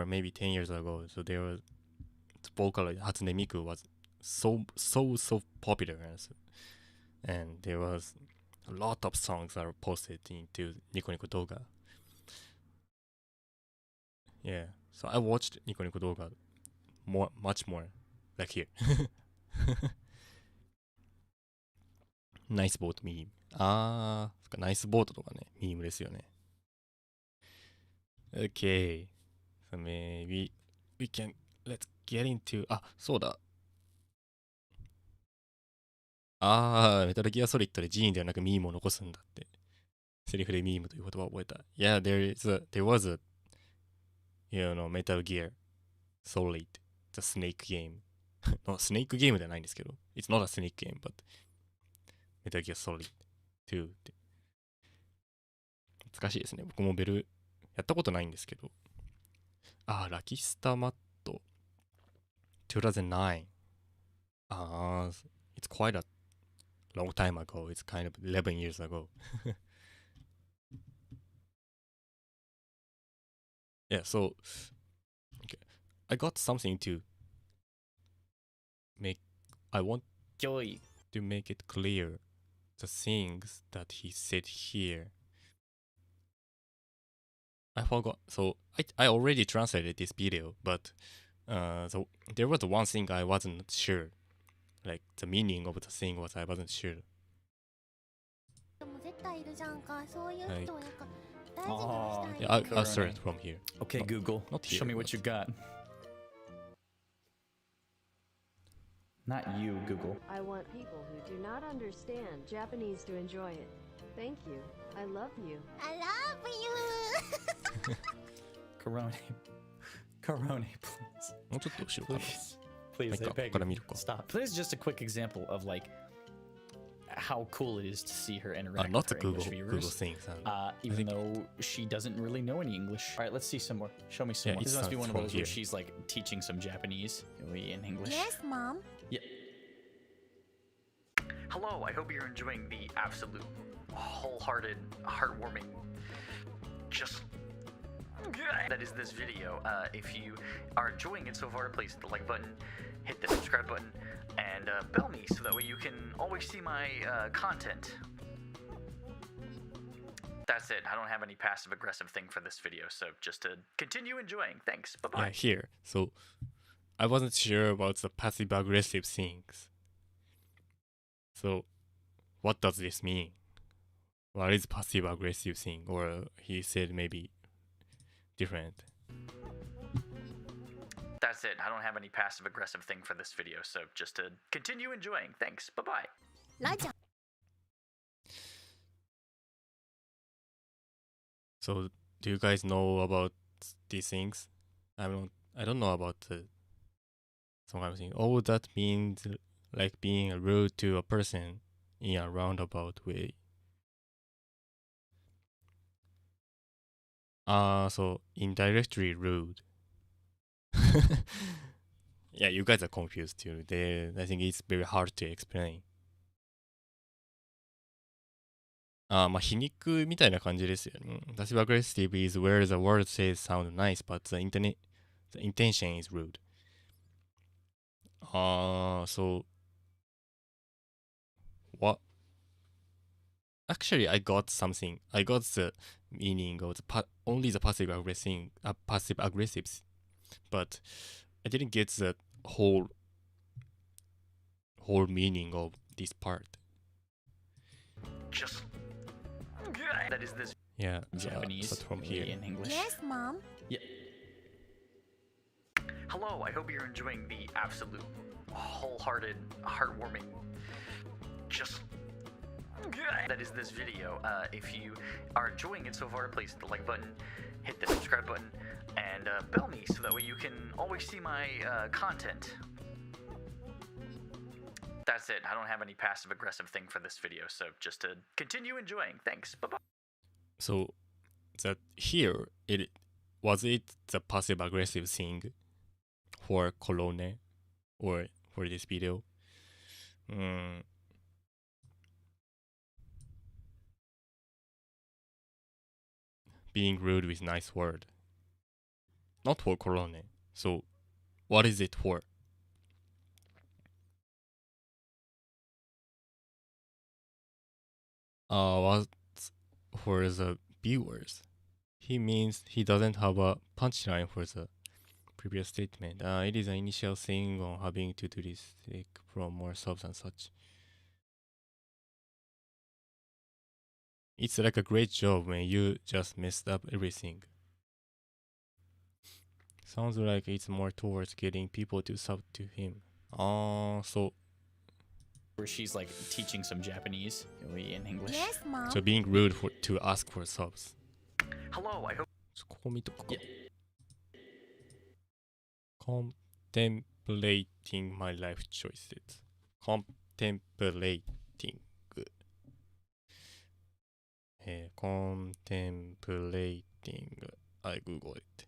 maybe 10 years ago, so there was Vocaloid, Hatsune Miku was so popular, and there was a lot of songs that were posted into Nico Nico Doga. Yeah, so I watched Nico Nico Doga much more, like here. ナイスボートミーム。あー、そっかナイスボートとかね、ミームですよね。Okay. So maybe let's get into, あ、そうだ。メタルギアソリッドでジーンではなくミームを残すんだって。セリフでミームという言葉を覚えた。Yeah, there was a, Metal Gear Solid, the snake game. no, snake game ではないんですけど。It's not a snake game, but Metal Gear Solid 2って。懐かしいですね。僕もベルやったことないんですけど。ラキスタマット2009。it's quite a long time ago. It's kind of 11 years ago. Yeah, so okay. I got something to make. I want to make it clear the things that he said here. I forgot. So I already translated this video, but so there was one thing I wasn't sure. Like the meaning of the thing was I wasn't sure. でも絶対いるじゃんか。そういう人をなんか大事に Oh, したい。 Yeah, I'll start from here. Okay, Google, not show here, me what but- you got. Not you, Google. I want people who do not understand Japanese to enjoy it. Thank you. I love you. I love you. Corone. Corone, please. もうちょっと後ろかな。 Please, I ここ beg から you. 見るか。 Stop. This is just a quick example of like how cool it is to see her interact Not with the her Google English viewers. thing. Even though she doesn't really know any English. All right, let's see some more. Show me some Yeah, more. it This must be starts one of from those where here. she's like teaching some Japanese in English. Yes, mom. Yeah. Hello, I hope you're enjoying the absolute, wholehearted, heartwarming, just that is this video. If you are enjoying it so far, please hit the like button, hit the subscribe button, and bell me so that way you can always see my content. That's it. I don't have any passive aggressive thing for this video, so just to continue enjoying. Thanks. Bye bye. Yeah, here. So I wasn't sure about the passive aggressive things. So what does this mean? What is passive aggressive thing? Or he said maybe different. That's it. I don't have any passive aggressive thing for this video, so just to continue enjoying. Thanks. Bye bye. ラジャ So do you guys know about these things? I don't know about some kind of thing. Oh, that means like being rude to a person in a roundabout way. So indirectly rude. Yeah, you guys are confused too. I think it's very hard to explain. まあ皮肉みたいな感じですよね。Passive aggressive is where the word says sound nice, but the intention is rude. So what? Actually, I got something. I got the meaning of only the passive aggressives, but I didn't get the whole meaning of this part. Just that is this. Yeah, Japanese start from here. in English. Yes, Mom. Yeah. Hello, I hope you're enjoying the absolute, wholehearted, heartwarming, just that is this video. If you are enjoying it so far, please hit the like button, hit the subscribe button, and bell me so that way you can always see my content. That's it. I don't have any passive aggressive thing for this video, so just to continue enjoying. Thanks. Bye bye. So that here was it the passive aggressive thing for Colone or for this video? Being rude with nice word. Not for Colone. So what is it for? What for the viewers? He means he doesn't have a punchline for the previous statement. It is an initial thing on having to do this from more subs and such. It's like a great job when you just messed up everything. Sounds like it's more towards getting people to sub to him. So Where she's like teaching some Japanese in English. Yes, Mom. so being rude to ask for subs. Hello, I hope. ここ見とくか。 Yeah. Contemplating my life choices. Contemplating. Contemplating. I Google it.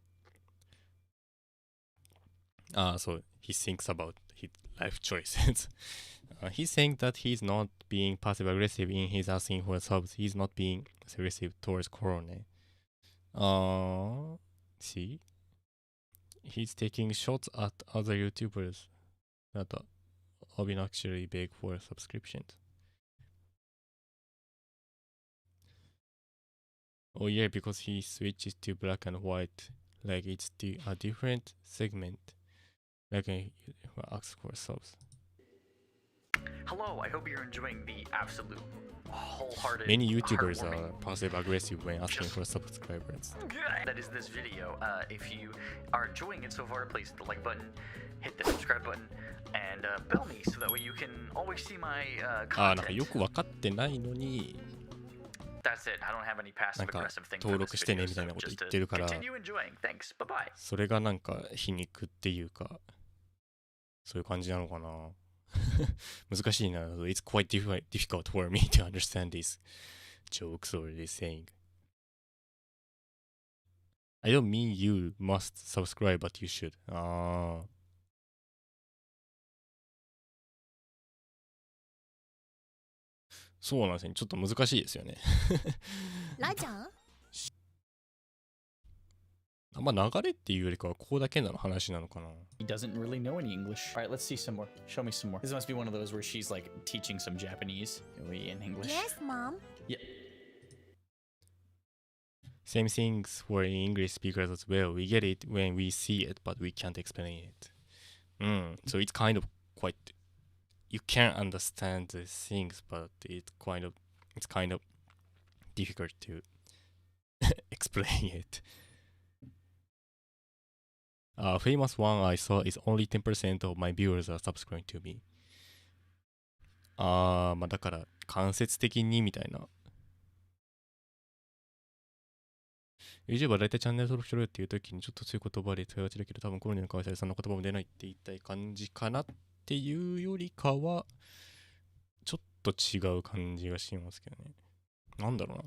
So he thinks about his life choices. He's saying that he's not being passive aggressive in his asking for subs. He's not being aggressive towards Corone. See? He's taking shots at other YouTubers that have been actually beg for subscriptions. Oh yeah, because he switches to black and white, like it's a different segment. Like he asks for subs. Hello, I hope you're enjoying the absolute, wholehearted. Many YouTubers are heartwarming, passive aggressive when asking for subscribers. that is this video. If you are enjoying it so far, please hit the like button, hit the subscribe button, and bell me so that way you can always see my なんか content. よく分かってないのに That's it. I don't have any passive なんか aggressive thing 登 for 録 this してね video, みたい so なこと言 just ってる to から continue enjoying. Thanks. Bye bye. それがなんか皮肉っていうかそういう感じなのかな難しいな It's quite difficult for me to understand these jokes or this saying. I don't mean you must subscribe, but you should. そうなんですね。ちょっと難しいですよね。ラちゃんあんま流れっていうよりかはここだけの話なのかな。 He doesn't really know any English. All right, let's see some more. Show me some more. This must be one of those where she's like teaching some Japanese in English. Yes, Mom. Yeah. Same things for English speakers as well. We get it when we see it, but we can't explain it. So it's kind of quite. You can understand the things, but it's kind of difficult to explain it. Famous one I saw is only 10% of my viewers are subscribing to me. まあだから間接的にみたいな。YouTube は大体チャンネル登録しろよっていう時にちょっと強い言葉で使いがちだけど多分コロナに関わりそんな言葉も出ないって言いたい感じかなっていうよりかはちょっと違う感じがしますけどね。なんだろうな。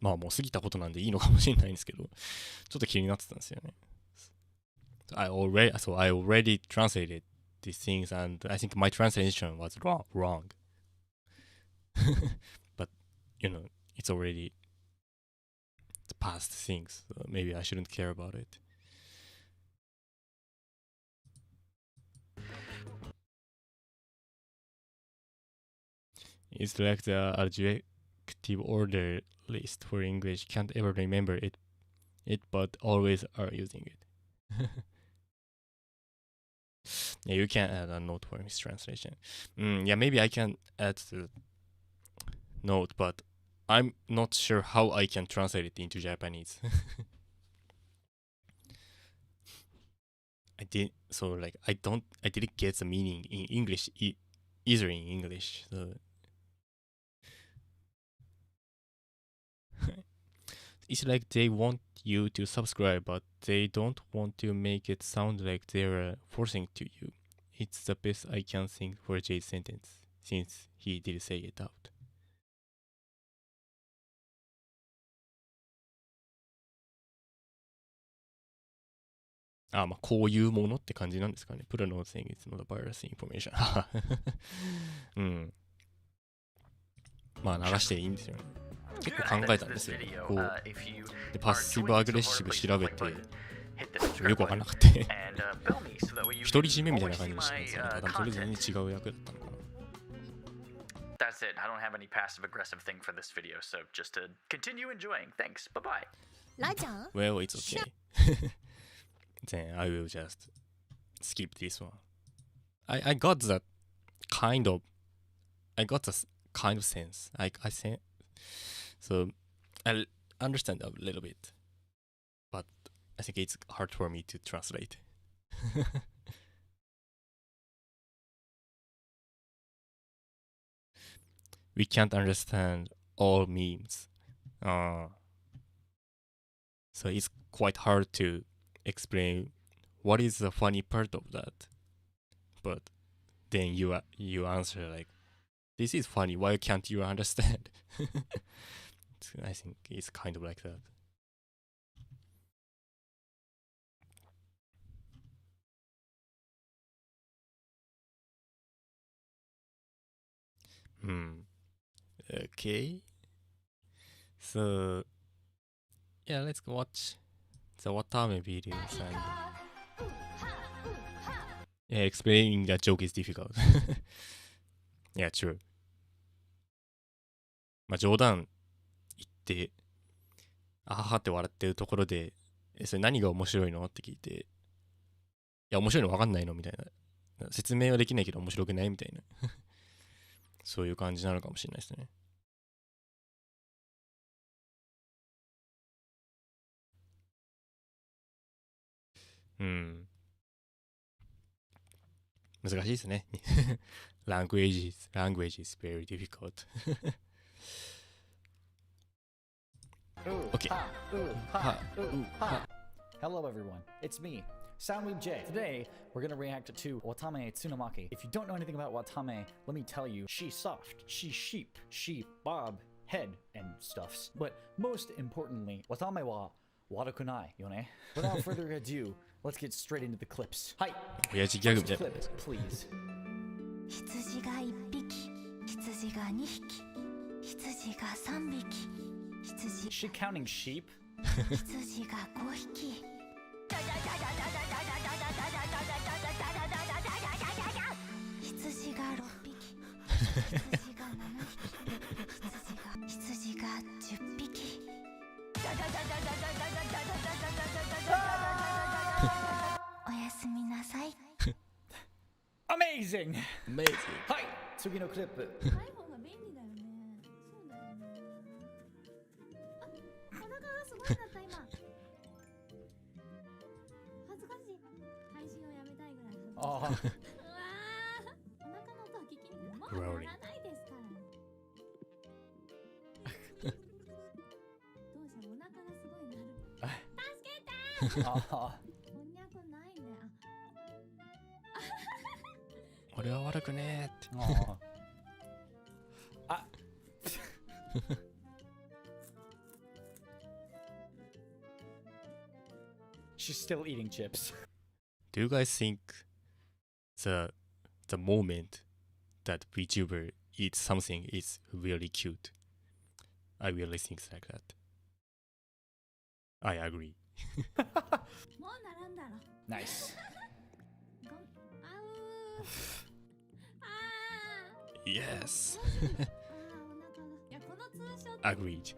まあもう過ぎたことなんでいいのかもしれないんですけど、ちょっと気になってたんですよね。I already translated these things and I think my translation was wrong. But, you know, it's already past things, so maybe I shouldn't care about it. It's like the adjective order list for English. Can't ever remember it but always are using it. Yeah, you can add a note for mistranslation. Yeah, maybe I can add the note, but I'm not sure how I can translate it into Japanese. I didn't get the meaning in English either in English. So it's like they want you to subscribe, but they don't want to make it sound like they're forcing to you. It's the best I can think for Jay's sentence, since he did say it out. まあこういうものって感じなんですかね。プロのsaying it's not a virus information うん。まあ流していいんですよね。結構考えたんですよ。こうでパッシブアグレッシブ調べてよくわかんなかった。独り占めみたいな感じにしたんですよね。多分それ全然違う役だったのかな。That's it. I don't have any passive aggressive thing for this video, so just to continue enjoying. Thanks. Bye bye. ライちゃん Well, it's okay. Then I will just skip this one. I got the kind of sense. I say so I understand a little bit, but I think it's hard for me to translate. We can't understand all memes. So it's quite hard to explain what is the funny part of that, but then you answer like, this is funny, why can't you understand? I think it's kind of like that. Okay, so yeah, let's watch the Watame videos and yeah, explaining that joke is difficult. Yeah, true. まあ冗談言って、あははって笑ってるところで、それ何が面白いのって聞いて、いや、面白いの分かんないのみたいな。説明はできないけど面白くないみたいな。そういう感じなのかもしれないですね。難しいですね。language is very difficult. Okay. Hello everyone, it's me, Soundweeb J. Today, we're gonna react to Watame Tsunamaki. If you don't know anything about Watame, let me tell you, she's soft, she's sheep, she bob, head, and stuffs. But most importantly, Watame wa warakunai, yone? Without further ado, let's get straight into the clips. Hi! 親父ギャグみたいな。 Clip, please. 羊が1匹、羊が2匹、羊が3匹、 Is she counting sheep? 羊が5匹。羊が6匹、羊が7匹、羊が10匹。おやすみなさい。 Amazing! Amazing. Hi! Tsugi no clip. iPhone が便利だよね。そうだよね。あ、お腹がすごいなった今。恥ずかしい。配信をやめたいぐらい恥ずかしい。うわー、お腹の音は聞きにくい。もうならないですから。どうしよう、お腹がすごいなる。助けてー。こんにゃくないね。俺は悪くねーって。あShe's still eating chips. Do you guys think the moment that VTuber eats something is really cute? I really think like that. I agree. もう並んだろ。 Nice. Yes. お腹が。いや、このツーショット。 Agreed.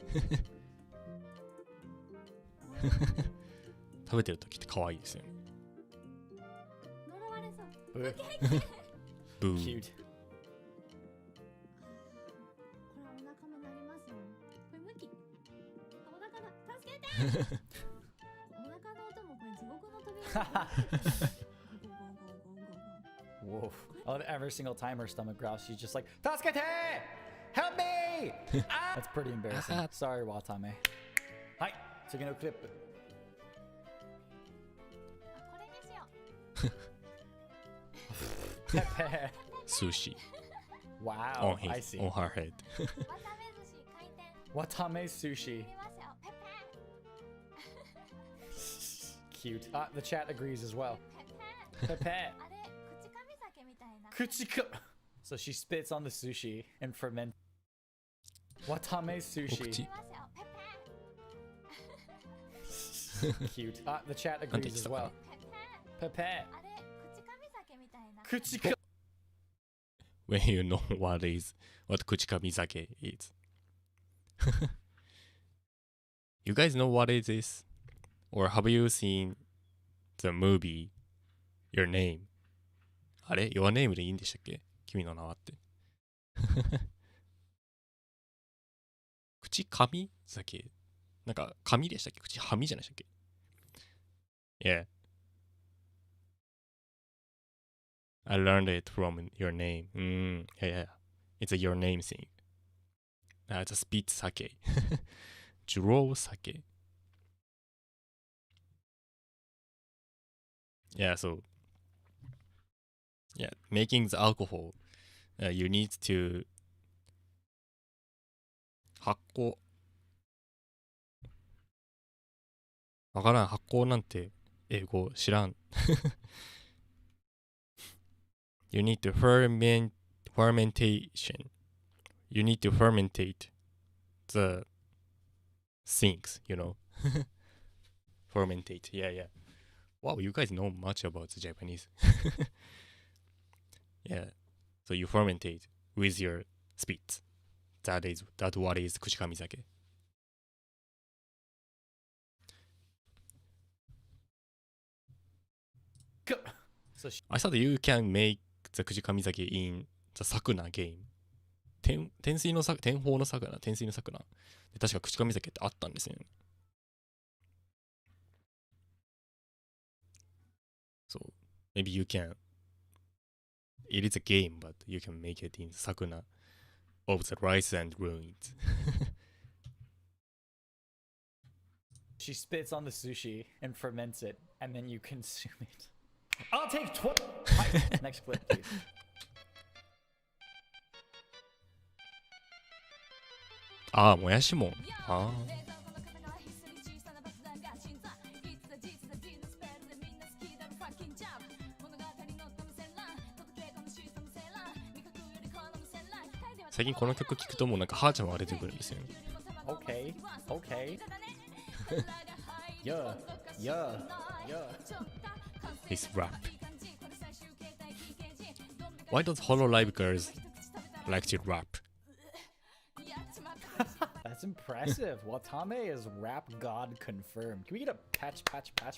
食べてる時って可愛いですよね。呪われそう。ブー。 Cute. これはお腹も鳴りますよ。Whoa. I love every single time her stomach growls, she's just like, Tasukete! Help me! Ah! That's pretty embarrassing. Sorry, Watame. Hi, so no clip. Pepe. Sushi Wow, on I see. on her head. Watame sushi. Cute. The chat agrees as well. Pepe. Kuchika. So she spits on the sushi and ferment. Watame sushi. Cute. The chat agrees as well. Pepe. Kuchika. When you know what kuchikamizake is. You guys know what it is? Or have you seen the movie Your Name? あれ Your Name でいいんでしたっけ君の名はって。口噛み酒なんか紙でしたっけ口はみじゃないでしたっけ Yeah. I learned it from Your Name. Yeah. It's a Your Name thing. It's a spit sake. Draw sake. Yeah, so yeah, making the alcohol, you need to 発酵わからん発酵なんて英語知らんYou need to fermentation. You need to fermentate the things, you know. Fermentate. Yeah. Wow, you guys know much about the Japanese. Yeah. So you fermentate with your spit. That what is kuchikamizake. I thought you can make the kuchikamizake in the sakuna game. 天方の桜で確か口上酒ってあったんですよね。So maybe you can. It is a game, but you can make it in sakuna of the rice and ruins. She spits on the sushi and ferments it, and then you consume it. I'll take 20. Next clip, please. Ah, もやしもん。ああ。最近この曲聴くともうなんかハーちゃんが出てくるんですよね。Okay. Yeah. This rap. Why don't Hololive girls like to rap? That's impressive. Watame is rap god confirmed. Can we get a patch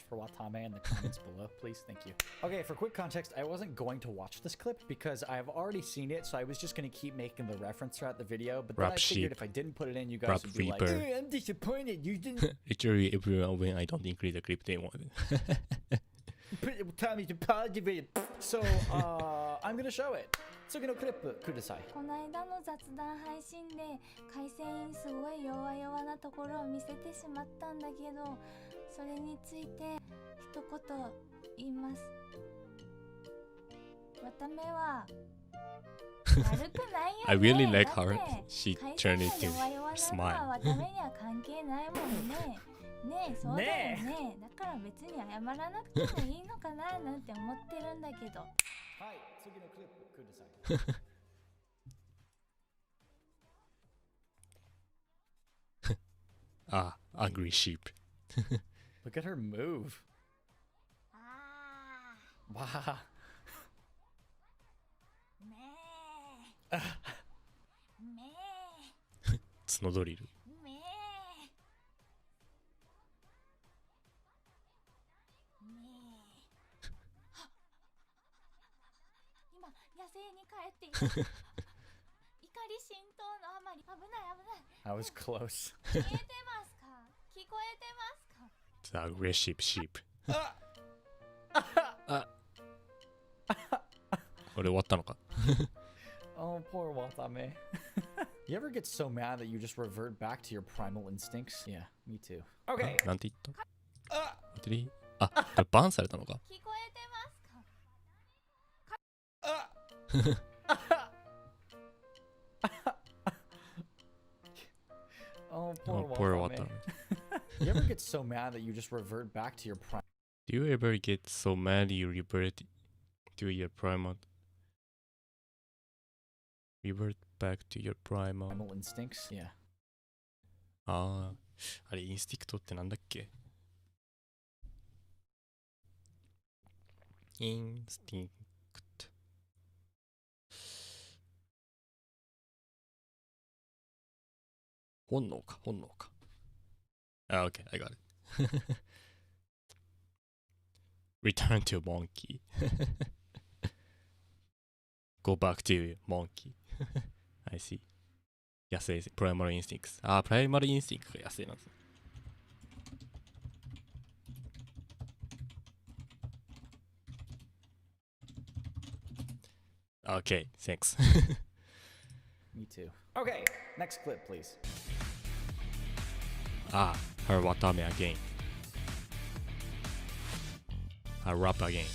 for Watame in the comments below, please? Thank you. Okay, for quick context, I wasn't going to watch this clip because I've already seen it, so I was just going to keep making the reference throughout the video. But then I figured if I didn't put it in, you guys would be like, I'm disappointed. You didn't. Literally everyone when I don't include the clip, they want it. So, I'm going to show it. 次のクリップください。この間の雑談配信で回線すごい弱々なところを見せてしまったんだけど、それについて一言言います。わためは悪くないよね。I really like her. She turned it to 弱々なの smile. はわためには関係ないもんね。ねえ、そうだよね。だから別に謝らなくてもいいのかななんて思ってるんだけど。はい、次のクリップください。Ah, angry sheep. Look at her move. Wow. 角ドリル。野生に帰っています。怒り浸透のあまり危ない。I was close. 見えてますか？聞こえてます The aggressive sheep. これ終わったのか Oh, poor Watame. You ever get so mad that you just revert back to your primal instincts? Yeah, me too. Okay. なんて言った待ってねあ、これバンされたのか聞こえてますか Oh, Oh, poor poor Watame. Watame. You ever get so mad that you just revert back to your Do you ever get so mad you revert to your primal? Revert back to your primal. primal instincts? Yeah. ああ、あれインスティクトってなんだっけインスティクト。本能か、本能か。あ、OK, I got it. Return to monkey. Go back to monkey. I see. 野生、プライマルインスティンクス。あ、プライマルインスティンクスが野生なんですね。Okay, thanks. Me too. Okay, next clip, please. Ah, her watame again. Her rap again.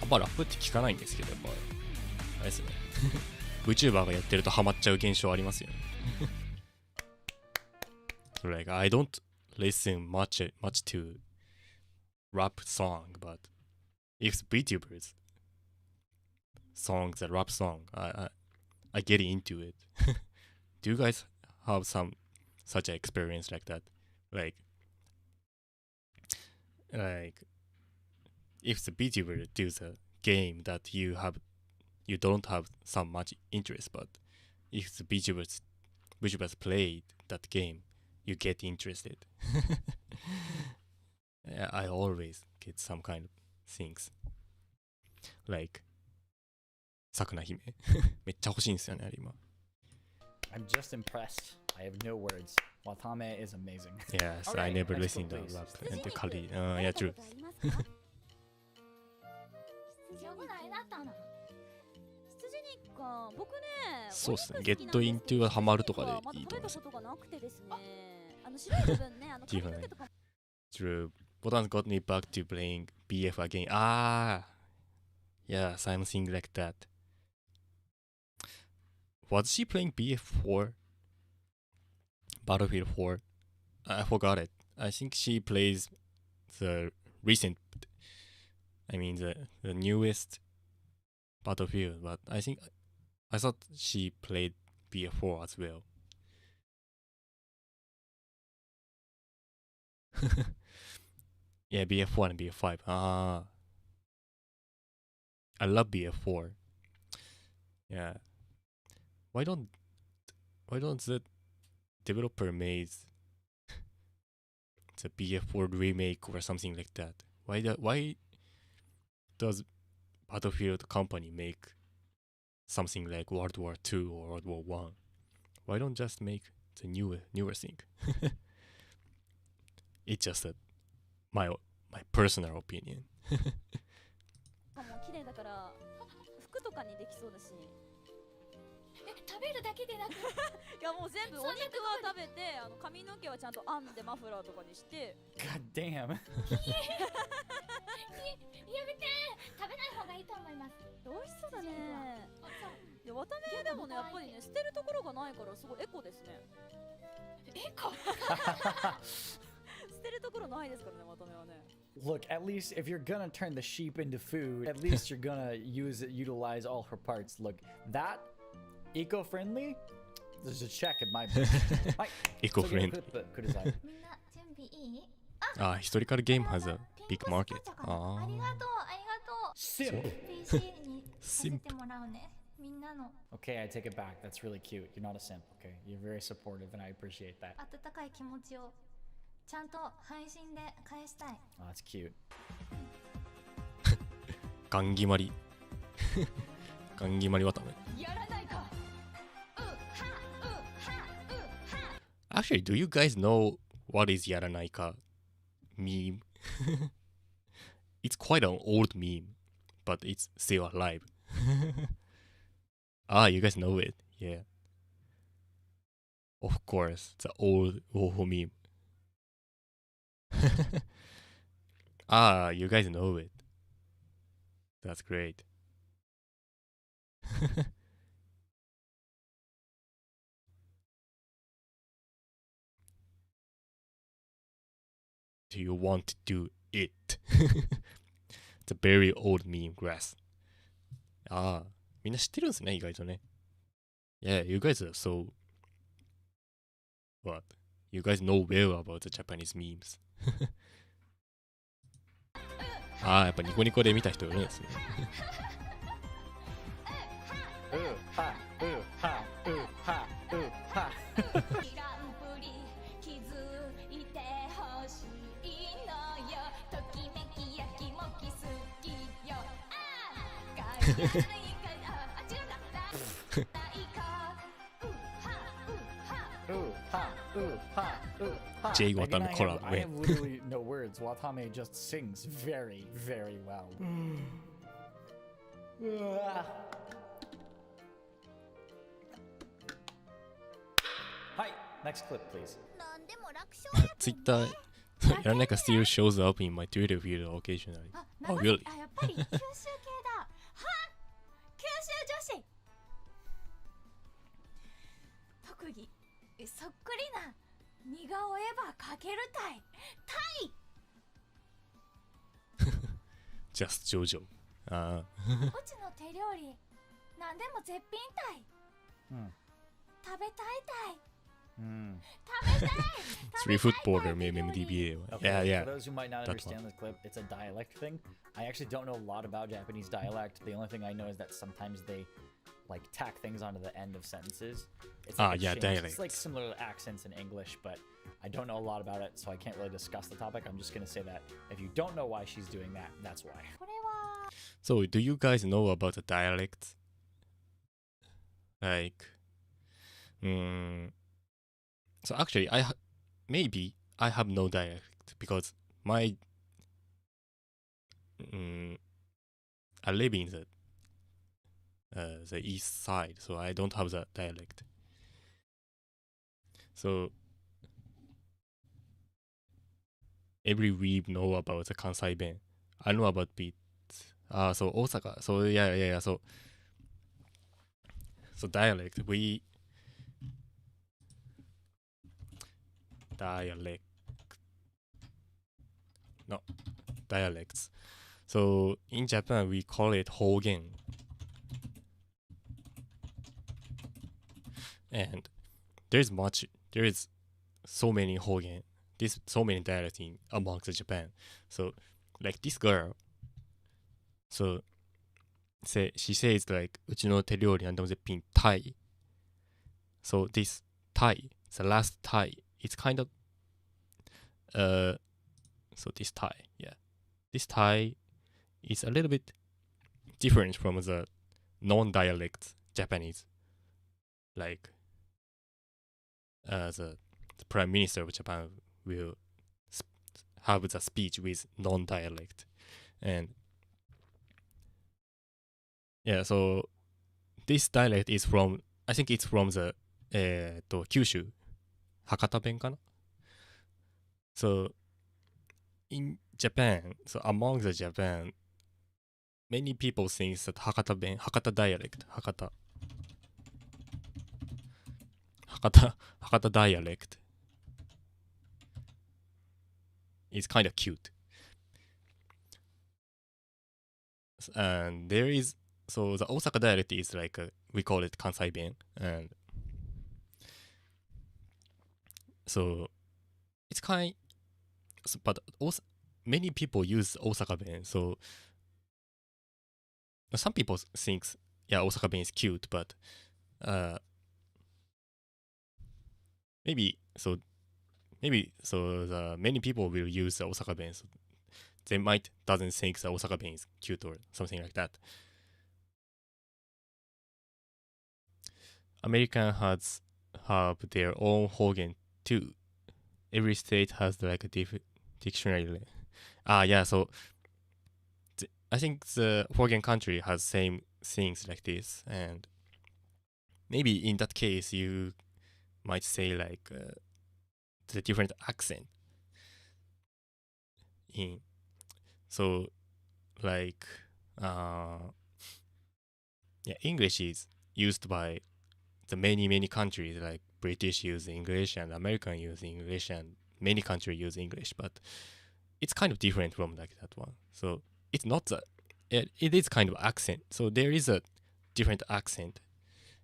あんまラップって聞かないんですけど、やっぱあれですね。VTuber がやってるとハマっちゃう現象ありますよね。Like I don't listen much to rap song, but if VTubers songs a rap song, I get into it. Do you guys have some such an experience like that? Like if the VTuber does a game that you don't have some much interest, but if the VTubers played that game, you get interested. I always get some kind of things like さくな姫めっちゃ欲しいんですよねあれ今。I'm just impressed. I have no words. Watame is amazing. Yes, Alright, I never next listened to one, please. rap and the Kali. Yeah, true. 羊ぐらいだったの。羊肉か、僕ね。そうっすね。ゲットイントゥはハマるとかでいいと思います。まだ食べたことがなくてですね。白い部分ね、髪の毛とか。True. Botan's got me back to playing BF again. Ah, yeah, something like that. Was she playing BF4? Battlefield 4? I forgot it. I think she plays the recent, the newest Battlefield, but I thought she played BF4 as well. Yeah, BF1 and BF5. Ah, I love BF4. Yeah. Why don't the developer made the BF4 remake or something like that? Why does Battlefield company make something like World War II or World War One? Why don't just make the newer thing? It's just my personal opinion. もう綺麗だから服とかにできそうだし。食べるだけでなくいやもう全部お肉は食べて髪の毛はちゃんと編んでマフラーとかにして God damn. やめて食べない方がいいと思います。美味しそうだね。いや、わためでもねやっぱりね捨てるところがないからすごいエコですね。捨てるところないですからね、まとめはね。 Look, at least if you're gonna turn the sheep into food, at least you're gonna utilize all her parts. Look, that eco-friendly? There's a check in my book. エコフレンド。みんな準備いい？あ、ヒストリカルゲーム has a ピ big ンクスポッ market. チャかな。あありがとう、ありがとう。 Simp. PC にさせてもらうね。みんなの Okay, I take it back. That's really cute. You're not a simp, okay? You're very supportive, and I appreciate that. 温かい気持ちをちゃんと配信で返したい。Oh, that's cute. ガン決まり。ガン決まりわため。やらないか。 Actually, do you guys know what is やらないか meme? It's quite an old meme, but it's still alive. You guys know it, yeah. Of course, the old meme. You guys know it. That's great. Do you want to do it? It's a very old meme, grass. みんな知ってるんですね、意外とね。Yeah, you guys are so... What? You guys know well about the Japanese memes. やっぱニコニコで見た人いるんですね。Jay Watame collab. I have literally no words. Watame just sings very, very well. Hi, next clip, please. なんでも楽勝や。 Twitter, やらないか still shows up in my Twitter feed occasionally. あ、 Oh, really? やっぱり九州系だ。は九州女子。特技そっくりな似顔絵ば描けるたい。Just JoJo. うちの手料理なんでも絶品たい。食べたいたい。食べたい。 Three footballer meme MDBA. Okay, Yeah. For those who might not That understand this clip, it's a dialect thing. I actually don't know a lot about Japanese dialect. The only thing I know is that sometimes they like tack things onto the end of sentences. It's like a Yeah, change. dialect. It's like similar to accents in English, but I don't know a lot about it, so I can't really discuss the topic. I'm just gonna say that if you don't know why she's doing that, that's why. これは So, do you guys know about the dialects? Like, so actually, maybe I have no dialect because I live in the east side, so I don't have the dialect. So every weeb know about the Kansai Ben. I know about beats. So Osaka. So yeah. So dialect. Dialects. So in Japan we call it hogen. And there is so many hogen. There's so many dialects amongst Japan. So like this girl. So she says like うちの手料理なんでも絶品 Thai. So this Thai, the last Thai, it's kind of so this Thai, yeah. This Thai is a little bit different from the non-dialect Japanese. Like the Prime Minister of Japan will have the speech with non-dialect. And yeah, so this dialect is from, I think it's from the Kyushu, Hakata Ben kana? So in Japan, so among the Japan, many people think that Hakata dialect is kind of cute. And there is, so the Osaka dialect is like we call it Kansai Ben, and so it's kind, but also many people use Osaka Ben. So some people think, yeah, Osaka Ben is cute, but maybe the many people will use the Osaka Ben. So they might doesn't think the Osaka Ben is cute or something like that. American have their own Hogen too. Every state has like a dictionary. Yeah. So I think the Hogen country has same things like this, and maybe in that case you might say like the different accent in. So like English is used by the many countries, like British use English and American use English and many countries use English, but it's kind of different from like that one. So it's not it is kind of accent. So there is a different accent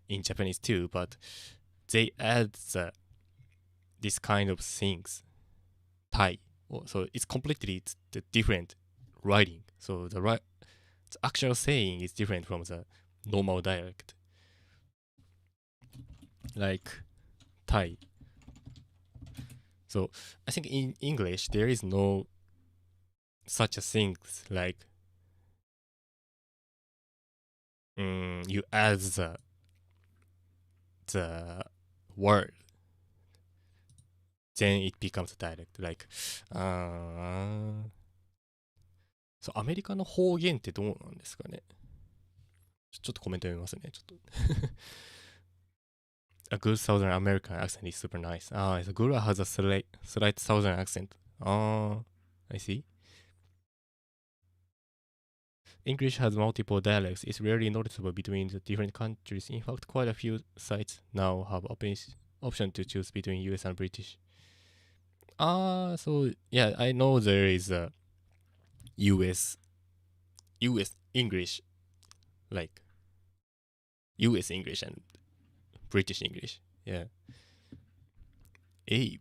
in Japanese too, but they add this kind of things, Thai. So it's completely the different writing. So the actual saying is different from the normal dialect. Like Thai. So I think in English there is no such a thing like you add the word, then it becomes a dialect. Likeそう、アメリカの方言ってどうなんですかね。ちょっとコメント読みますね。ちょっとA good Southern American accent is super nice. The Gura has a slight Southern accent. I see. English has multiple dialects. It's rarely noticeable between the different countries. In fact, quite a few sites now have option to choose between US and British. So yeah, I know there is a US English, like US English and British English. Yeah. Abe.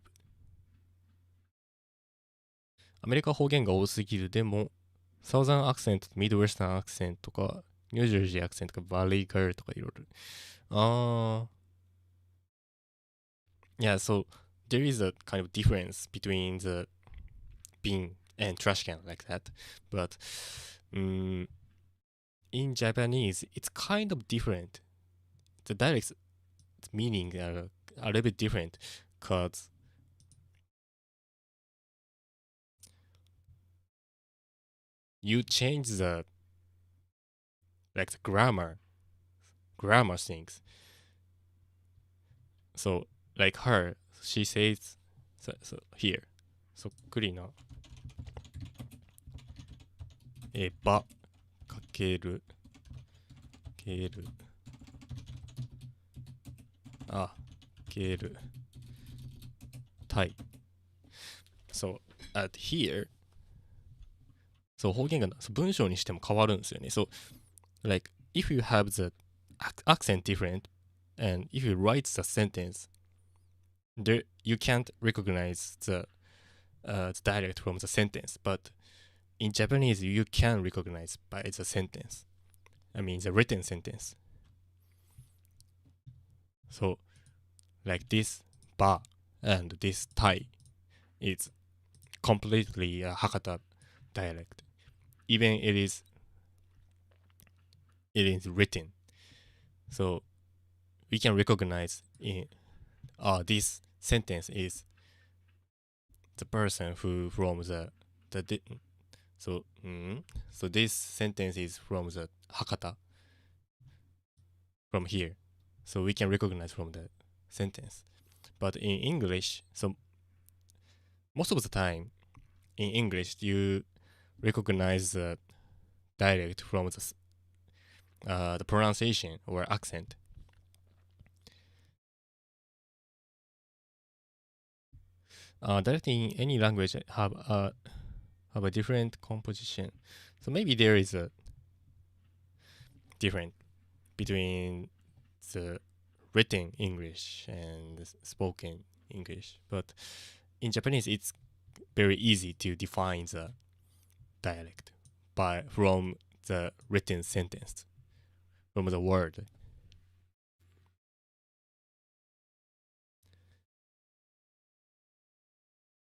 アメリカ方言が多すぎる。でも、サウザンアクセント、ミッドウェスタンアクセントとか、ニュージャージーアクセントとか、バレーガールとかいろいろ。Yeah, so there is a kind of difference between the bin and trash can like that. But in Japanese, it's kind of different. The dialects meaning are a little bit different because you change the grammar things. So like her, she says so here そっくりなばかけるたい So at here そう方言が文章にしても変わるんですよね。So like if you have the accent different and if you write the sentence there you can't recognize the dialect from the sentence, but in Japanese you can recognize by the sentence. I mean the written sentence. So like this ba and this tai is completely a Hakata dialect. Even it is written. So we can recognize in this sentence is the person who from the so this sentence is from the Hakata from here. So we can recognize from the sentence. But in English, so most of the time in English you recognize the dialect from the pronunciation or accent. Directing in any language have a different composition. So maybe there is a different between the written English and spoken English. But in Japanese, it's very easy to define the dialect from the written sentence, from the word.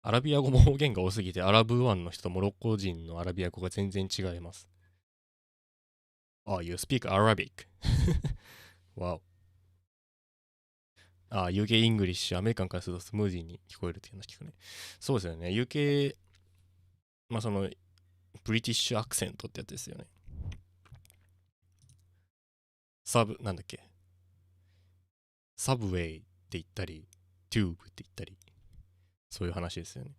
アラビア語も方言が多すぎて、アラブ湾の人とモロッコ人のアラビア語が全然違います。You speak Arabic. Wow. UK イングリッシュ、アメリカンからするとスムーズに聞こえるっていうの聞くね。そうですよね。UK、その、ブリティッシュアクセントってやつですよね。なんだっけ。サブウェイって言ったり、トゥーブって言ったり、そういう話ですよね。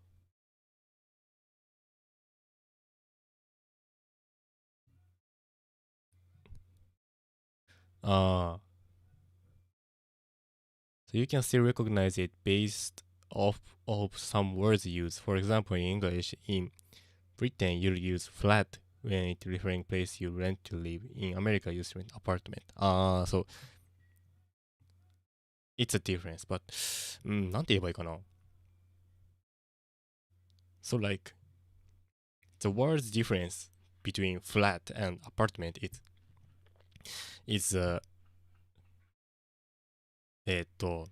So you can still recognize it based off of some words used. For example, in English, in Britain, you'll use flat when it referring place you rent to live. In America, you rent apartment. So it's a difference. But なんて言えばいいかな? So like the word's difference between flat and apartment is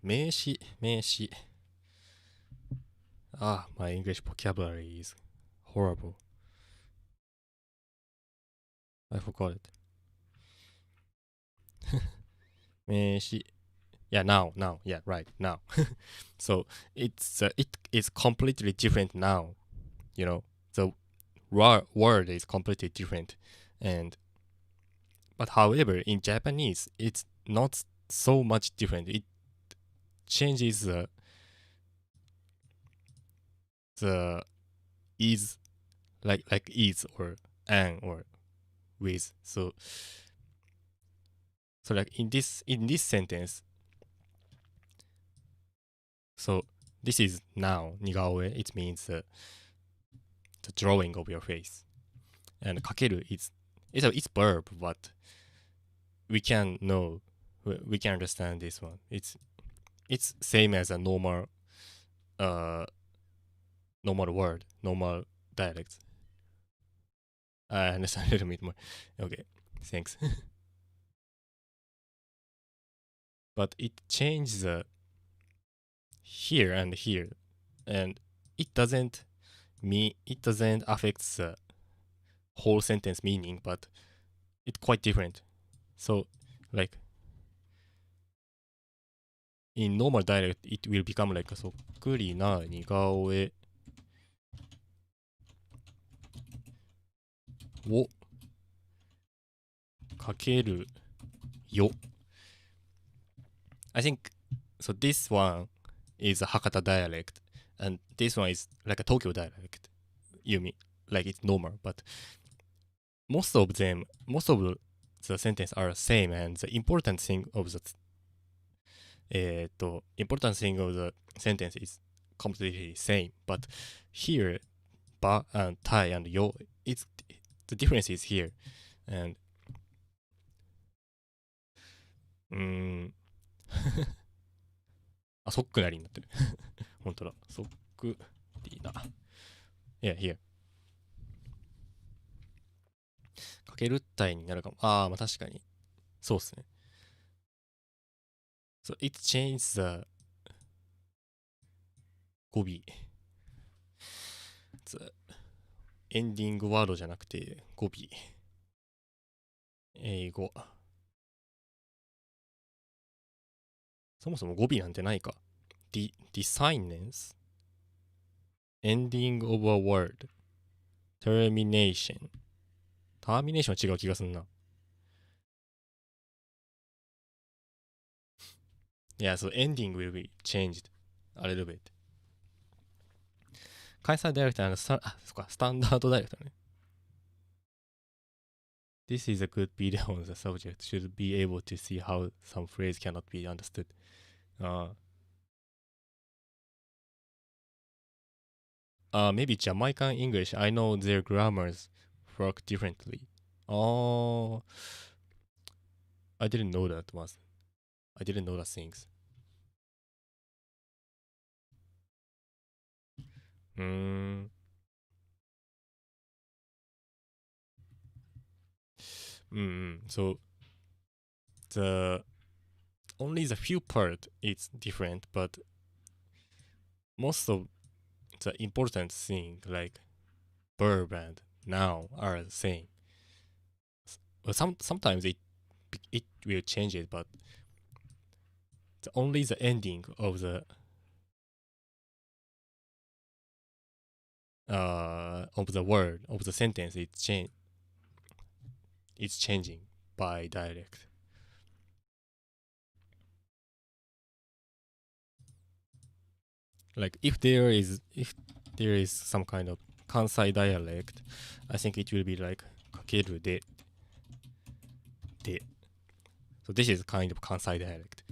名詞。My English vocabulary is horrible. I forgot it. 名詞。Yeah, now. Yeah, right, now. So it is completely different now. You know, the word is completely different. But however, in Japanese, it's not so much different. It changes the is like is or an or with. So like in this sentence, so this is now nigaoe. It means the drawing of your face, and kakeru it's verb, but we can understand this one. It's same as a normal word, normal dialect. I understand a little bit more. Okay, thanks. But it changes the here and here, and it doesn't affect the whole sentence meaning, but it's quite different. So like in normal dialect, it will become like そっくりな似顔絵をかけるよ。I think so. This one is a Hakata dialect, and this one is like a Tokyo dialect. You mean like it's normal, but most of the sentence are same, and the important thing of the sentence is completely same. But here, ba and tai and yo, the difference is here, and そっくなりになってる。本当だ。そっくりな。Yeah, here. かけるったいになるかも。まあ確かに。そうっすね。So it changes the 語尾。エンディングワードじゃなくて語尾。英語。そもそも語尾なんてないか。Designance Ending of a word Termination ターミネーションは違う気がすんな。Yeah, so ending will be changed a little bit. 関西ダイレクターのそっか、スタンダードダイレクターね。This is a good video on the subject. Should be able to see how some phrase cannot be understood. maybe Jamaican English. I know their grammars work differently. Oh, I didn't know that things. So only the few part is different, but most of the important thing like verb and noun are the same. Well, sometimes it will change it, but only the ending of the word of the sentence it's changing by dialect. Like if there is some kind of Kansai dialect, I think it will be like kakeru de. So this is kind of Kansai dialect.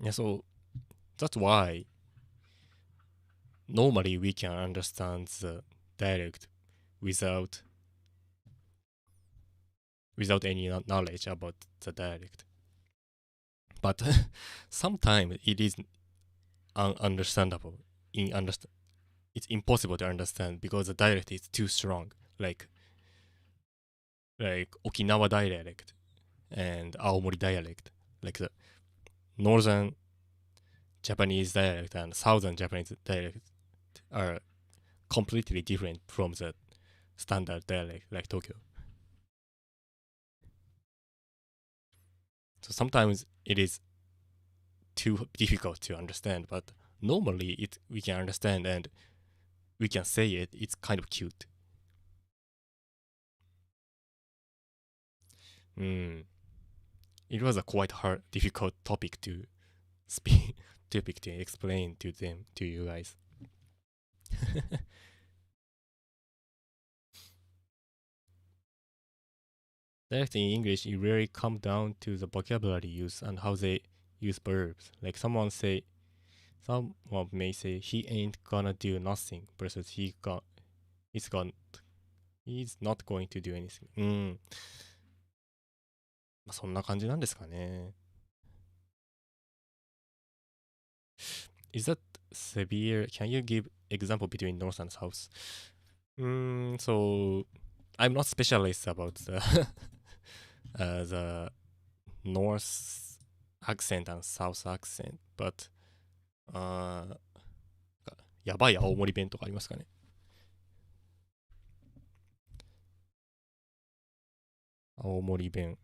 Yeah, so that's why normally we can understand the dialect without any knowledge about the dialect. But sometimes it is ununderstandable. It's impossible to understand because the dialect is too strong. Like Okinawa dialect and Aomori dialect, like the northern Japanese dialect and southern Japanese dialect are completely different from the standard dialect like Tokyo. So sometimes it is too difficult to understand, but normally we can understand and we can say it. It's kind of cute. It was a quite difficult topic to explain to you guys. Dialect in English, it really comes down to the vocabulary use and how they use verbs. Like someone may say he ain't gonna do nothing versus he's not going to do anything. そんな感じなんですかね。Is that severe? Can you give example between North and South? So I'm not specialist about the North accent and South accent, but やばい青森弁とかありますかね。青森弁。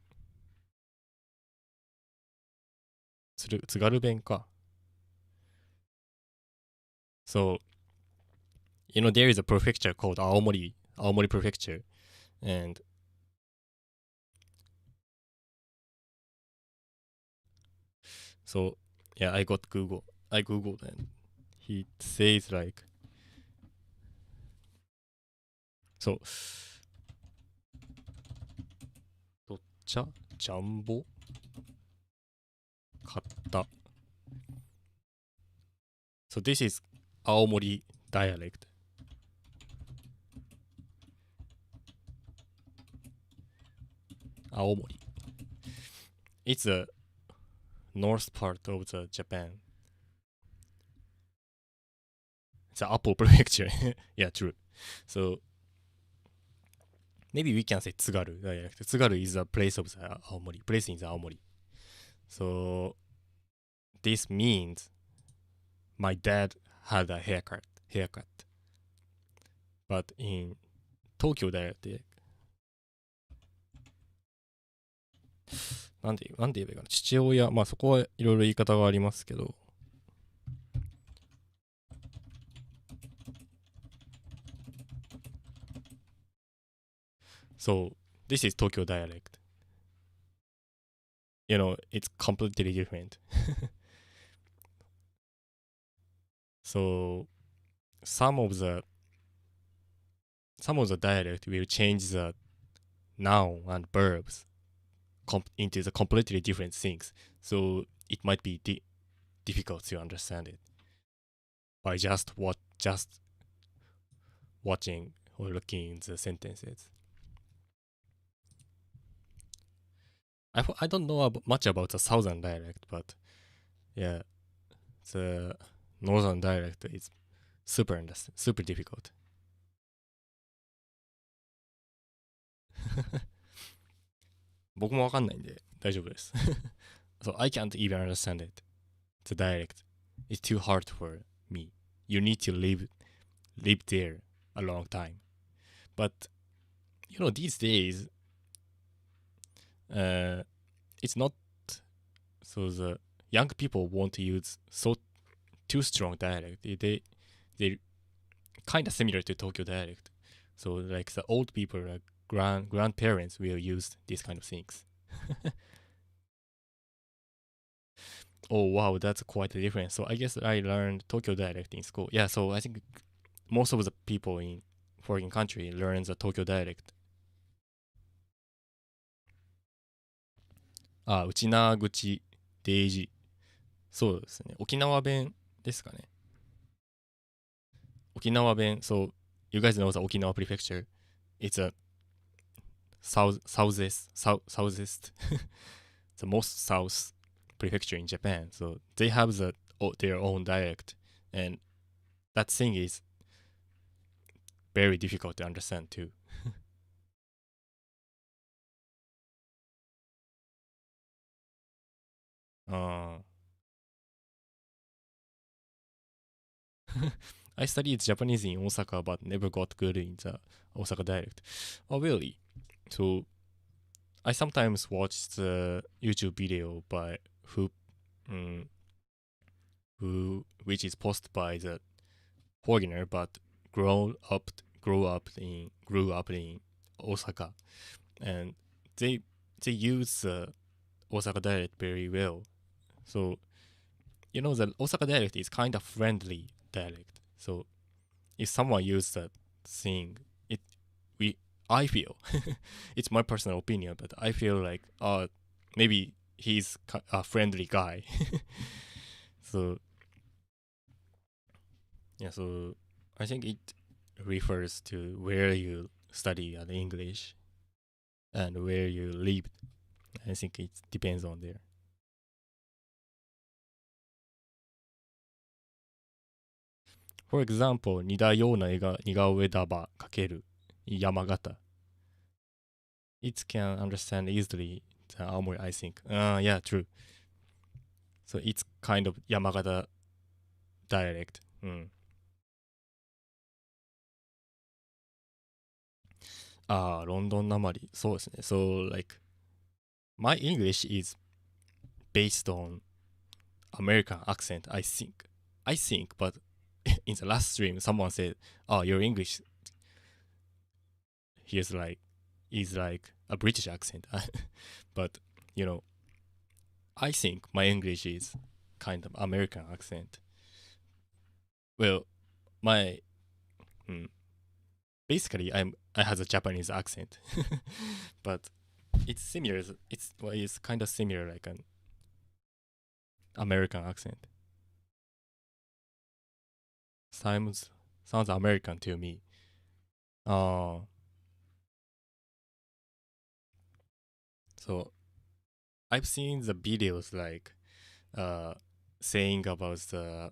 津軽弁か。So, there is a prefecture called Aomori Prefecture, and so yeah, I googled and he says like, so, どっちゃジャンボ買った。So this is Aomori dialect. Aomori. It's the north part of the Japan. It's the Apple prefecture. Yeah, true. So maybe we can say Tsugaru dialect. Tsugaru is the place of the Aomori. Place in the Aomori. So this means my dad had a haircut. But in Tokyo dialect, なんて言えばいいかな。父親、まあそこはいろいろ言い方がありますけど。So, this is Tokyo dialect. It's completely different. So, some of the dialect will change the noun and verbs into the completely different things. So it might be difficult to understand it by just watching or looking in the sentences. I don't know much about the southern dialect, but yeah, the northern dialect is super difficult. 僕もわかんないんで大丈夫です。So I can't even understand it. The dialect is too hard for me. You need to live there a long time. But you know, these days, it's not so the young people want to use too strong dialect. They kind of similar to Tokyo dialect. So like the old people, like grandparents, will use these kind of things. Oh wow, that's quite a difference. So I guess I learned Tokyo dialect in school. Yeah, so I think most of the people in foreign country learn the Tokyo dialect. 内縄口デイジ。そうですね。沖縄弁ですかね。沖縄弁。So you guys know the Okinawa prefecture. It's a southest, the most south prefecture in Japan. So they have their own dialect, and that thing is very difficult to understand too. I studied Japanese in Osaka but never got good in the Osaka dialect. Oh really? So I sometimes watch the YouTube video by which is posted by the foreigner but grew up in Osaka, and they use the Osaka dialect very well. So you know the Osaka dialect is kind of friendly dialect. So if someone uses that thing, I feel it's my personal opinion, but I feel like maybe he's a friendly guy. So yeah, so I think it refers to where you study the English and where you live. I think it depends on there. For example, 似たような似顔絵束かける山形. It can understand easily the Aomori, I think. Yeah, true. So it's kind of Yamagata dialect. ロンドンなまり。そうですね。So like my English is based on American accent, I think. But in the last stream, someone said, your English is like a British accent. But, you know, I think my English is kind of American accent. Well, basically, I have a Japanese accent. But it's similar. It's kind of similar like an American accent. Sounds American to me. So I've seen the videos like saying about the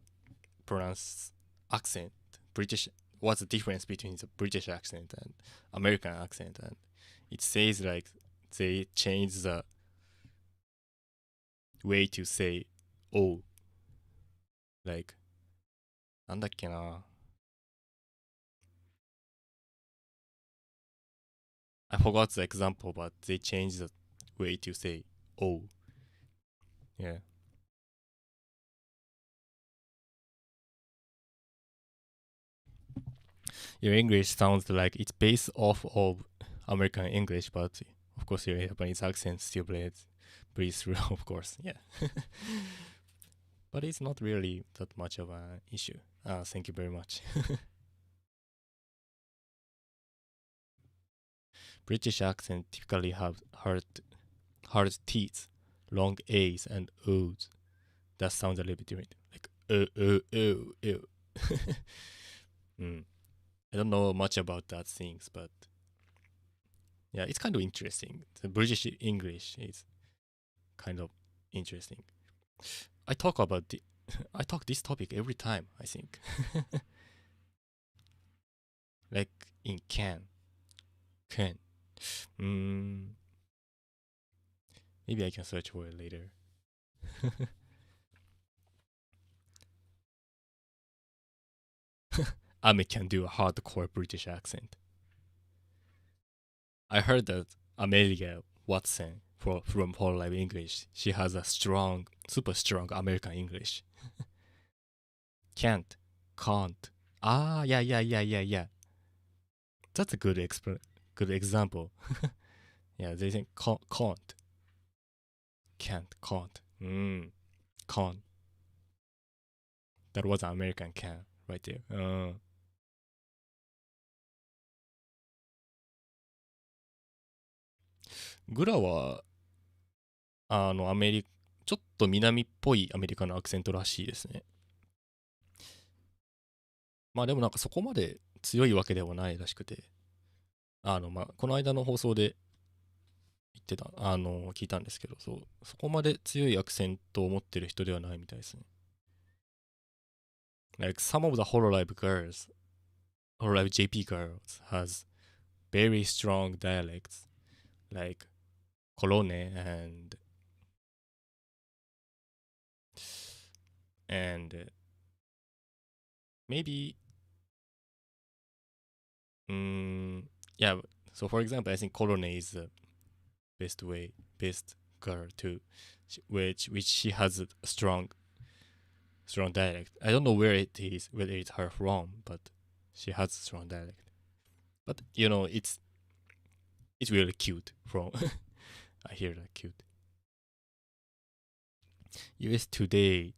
pronounce accent, British. What's the difference between the British accent and American accent? And it says like they change the way to say "oh," like なんだっけな. I forgot the example, but they changed the way to say "oh." Yeah. Your English sounds like it's based off of American English, but of course your Japanese accent still breathes through, of course. Yeah. But it's not really that much of an issue. Thank you very much. British accent typically have hard T's, long A's, and O's. That sounds a little bit different. Like, I don't know much about that things, but yeah, it's kind of interesting. The British English is kind of interesting. I talk this topic every time, I think. Like in can. Maybe I can search for it later. Ame can do a hardcore British accent. I heard that Amelia Watson from Whole Life English, she has a super strong American English. Can't. Yeah. That's a good example. Yeah, they think can't. Can't. That was an American can right there.グラはちょっと南っぽいアメリカのアクセントらしいですね。まあでもなんかそこまで強いわけではないらしくて、この間の放送で聞いたんですけど、そこまで強いアクセントを持ってる人ではないみたいですね。Like some of the Hololive JP girls has very strong dialects, like Colone and maybe yeah. So for example, I think Colone is the best girl too, which she has a strong dialect. I don't know where it is, whether it's her from, but she has a strong dialect. But you know, it's really cute. From I hear that cute. US today.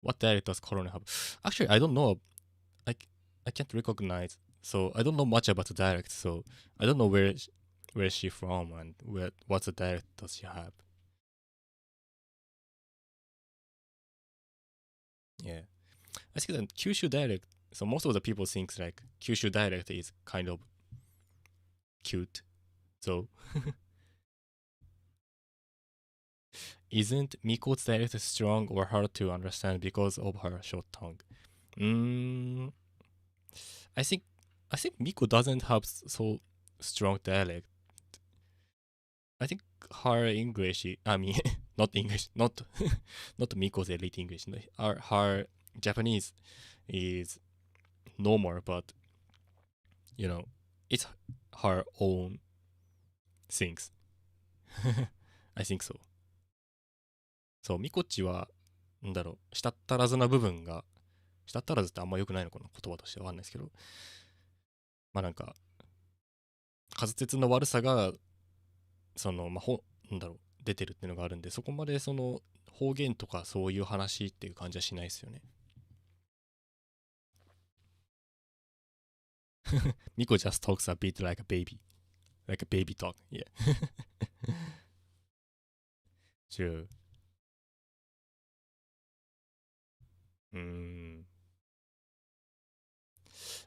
What dialect does Colone have? Actually, I don't know. I can't recognize. So I don't know much about the dialect. So I don't know where is she from and what's the dialect does she have. Yeah, I think that Kyushu dialect. So most of the people think like Kyushu dialect is kind of cute. So isn't Miko's dialect strong or hard to understand because of her short tongue? I think Miko doesn't have so strong dialect. I think her English, not English, not Miko's elite English. Her Japanese is normal, but you know, it's her own things. I think so. そう、ミコッチは、したったらずな部分が、したったらずってあんま良くないのかな、言葉としてはわかんないですけど、まあなんか、滑舌の悪さが、出てるっていうのがあるんで、そこまで方言とかそういう話っていう感じはしないですよね。ミコ just talks a bit like a baby. Like a baby talk. Yeah. True.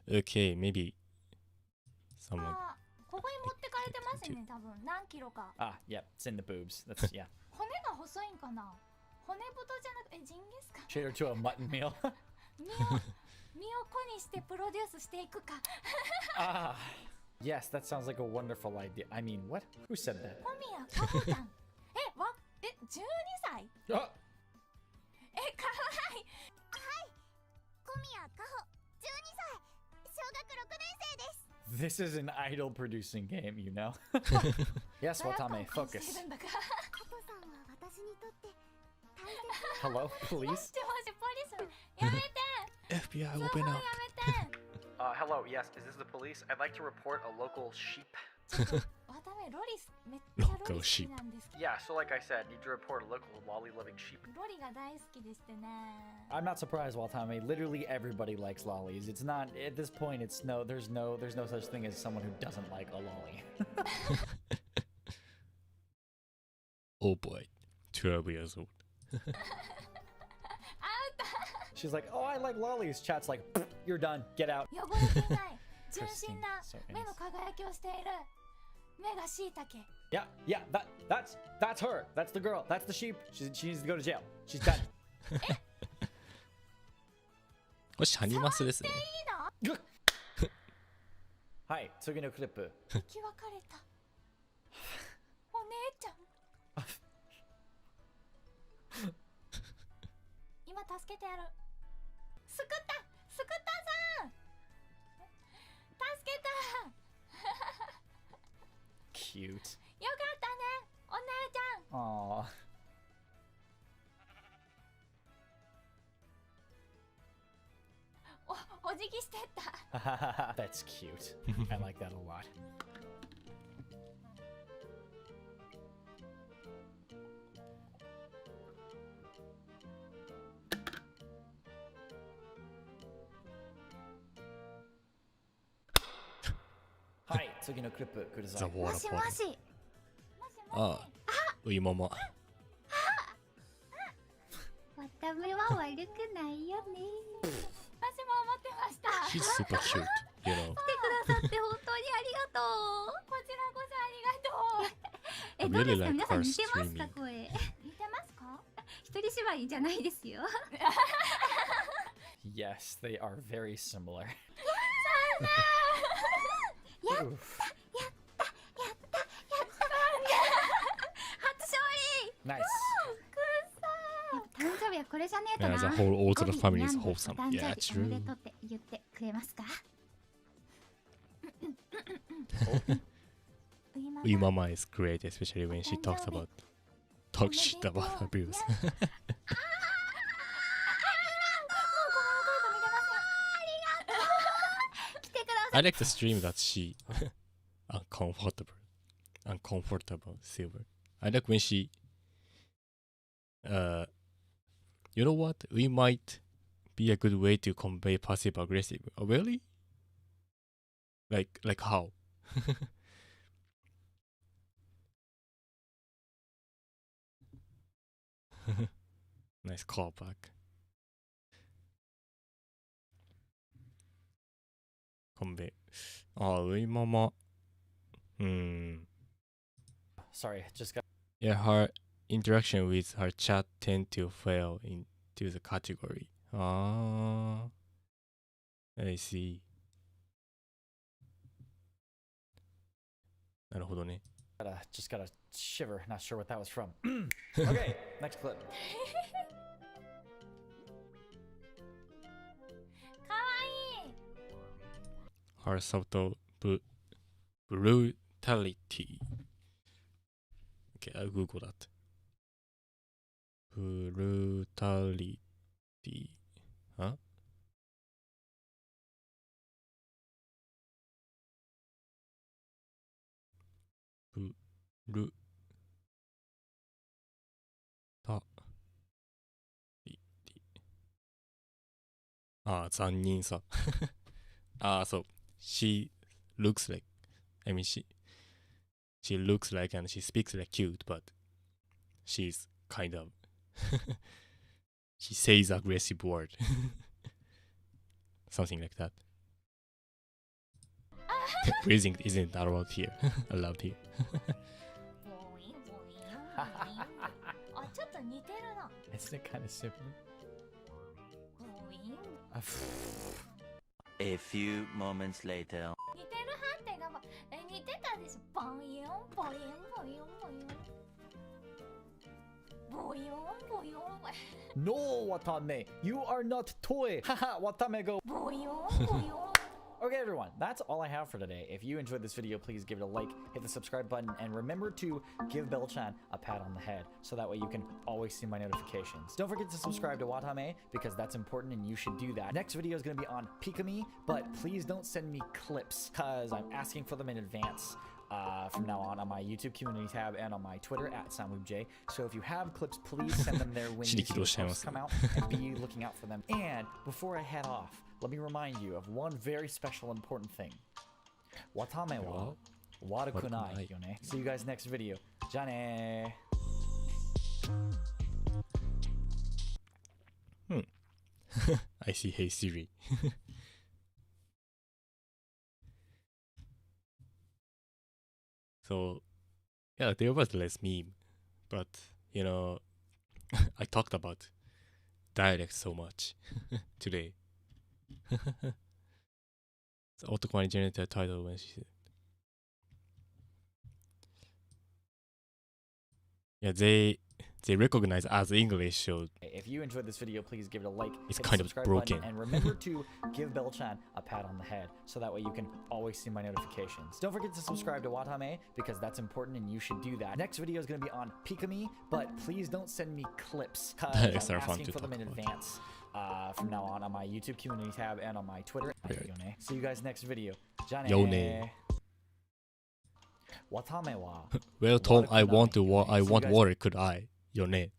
Okay, maybe someone. ここに持ってかれてますね、多分。何キロか。Yeah, it's in the boobs. That's, yeah. 骨が細いんかな。骨太じゃなくて、ジンギスカン。 Traitor to a mutton meal. 身を粉にしてプロデュースしていくか。Yes, that sounds like a wonderful idea. I mean, what? Who said that? 小宮かほちゃん。12歳？かわいい。小宮かほ、12歳、小学6年生です。 This is an idol producing game, you know? Yes, Watame, focus. Hello, police? FBI, open up. Hello, yes, is this the police? I'd like to report a local sheep わためロリめっちゃロリ好きなんですけど。 Yeah, so like I said, need to report a local lolly loving sheep. ロリが大好きでしてね。 I'm not surprised, Watame. Literally everybody likes lollies. It's not at this point. It's no. There's no such thing as someone who doesn't like a lolly. Oh boy, 12 years old. She's like, oh, I like lollies. Chat's like, you're done. Get out. 汚れていない純真な目の輝きをしている。目がしいたけ。 Yeah, yeah. That's her. That's the girl. That's the sheep. She needs to go to jail. She's done. これシャニマスですね。はい、次のクリップ。生き別れた。お姉ちゃん。今助けてやる。救ったさん。助けた。Cute. よかったね、お姉ちゃん。 Aww. お辞儀してった。 That's cute. I like that a lot. Hi, 次のクリップくださザ・い。ワーラパー。もし。ああ、ウイママ。わためは悪くないよね。私も思ってました。 She's super cute, you know. 来てくださって本当にありがとう。こちらこそありがとう。え、 I どうです really か like 皆さん her 似てますか streaming. 声。似てますか？一人芝居じゃないですよ。 Yes, they are very similar. やった Oof. 初勝利。 Nice. 誕生日はこれじゃねえと Yeah, な。 the whole all the 語尾 family is にゃんで wholesome. お誕 Yeah, 生日おめで true. とうって言ってくれますか？ ウイママ Uimama is great, especially when she talks about talk shit about abuse. I like the stream that she uncomfortable silver. I like when she you know what? We might be a good way to convey passive aggressive. Oh, really? Like how? Nice callback. Convey. ああ、ウイママ。Sorry, just got. Yeah, her interaction with her chat tend to fail into the category. Ah, I see. なるほどね。Just got a shiver. Not sure what that was from. Okay, next clip. かわいい。 Her subtle brutality. Okay, I'll Google that. Brutality. Huh? So she looks like, she looks like and she speaks like cute, but she's kind of she says aggressive word. Something like that. Breathing isn't allowed here. Allowed here. ボインボインボイン。あ、ちょっと似てるな。 Isn't it kind of similar? ボイン。 A few moments later. 似てるはってが似てたでしょ。ボインボインボインボイン。ボインボイン。 No, Watame, you are not toy. Haha, Watame go. ボインボイン。 Okay, everyone, that's all I have for today. If you enjoyed this video, please give it a like, hit the subscribe button, and remember to give Bell-chan a pat on the head so that way you can always see my notifications. Don't forget to subscribe to Watame because that's important and you should do that. Next video is going to be on Pikami, but please don't send me clips because I'm asking for them in advance. from now on my YouTube community tab and on my Twitter at SoundWeebJ. So if you have clips, please send them there when you see the posts come out and be looking out for them. And before I head off, let me remind you of one very special important thing. Watame wa warukunai yone. See you guys next video. Ja ne. I see. Hey Siri. So, yeah, there was less meme, but you know, I talked about dialect so much today. So, Otokwani generated a title when she said, yeah, they recognize as English, so if you enjoyed this video, please give it a like. It's hit the kind of subscribe broken. button, and remember to give Bell-chan a pat on the head, so that way you can always see my notifications. Don't forget to subscribe to Watame, because that's important and you should do that. Next video is going to be on Pikami, but please don't send me clips, because I'm asking for them in advance. From now on my YouTube community tab and on my Twitter. Yone. See you guys next video. Ja ne. Yone. Watame wa. Well, Tom, I want water. Could I? Your name.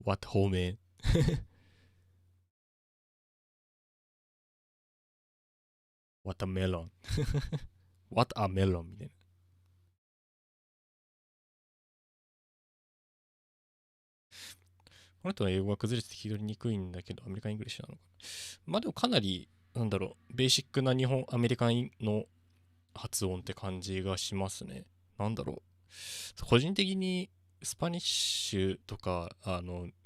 What home? What a melon. What a melon みたいな。この人は英語が崩れて聞き取りにくいんだけど、アメリカン・イングリッシュなのかな。まあでもかなり、なんだろう、ベーシックなアメリカンの発音って感じがしますね。なんだろう。個人的にスパニッシュとか、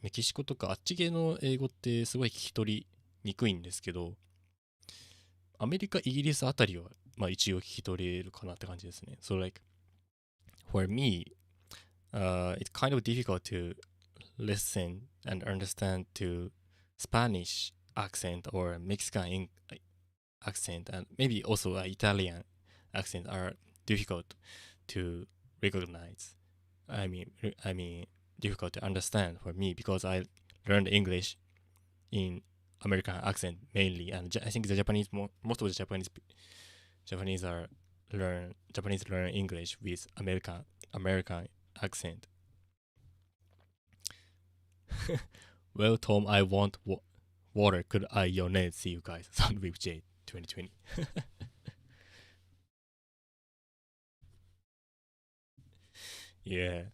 メキシコとかあっち系の英語ってすごい聞き取りにくいんですけど、アメリカ、イギリスあたりは、まあ一応聞き取れるかなって感じですね。So like, for me, it's kind of difficult to listen and understand to Spanish accent or Mexican accent and maybe also Italian accent are difficult to recognize. I mean difficult to understand for me because I learned English in American accent mainly, and I think the Japanese most of the Japanese learn English with American accent. Well, Tom, I want water. Could I donate? See you guys. SoundWeebJ 2020. Yeah.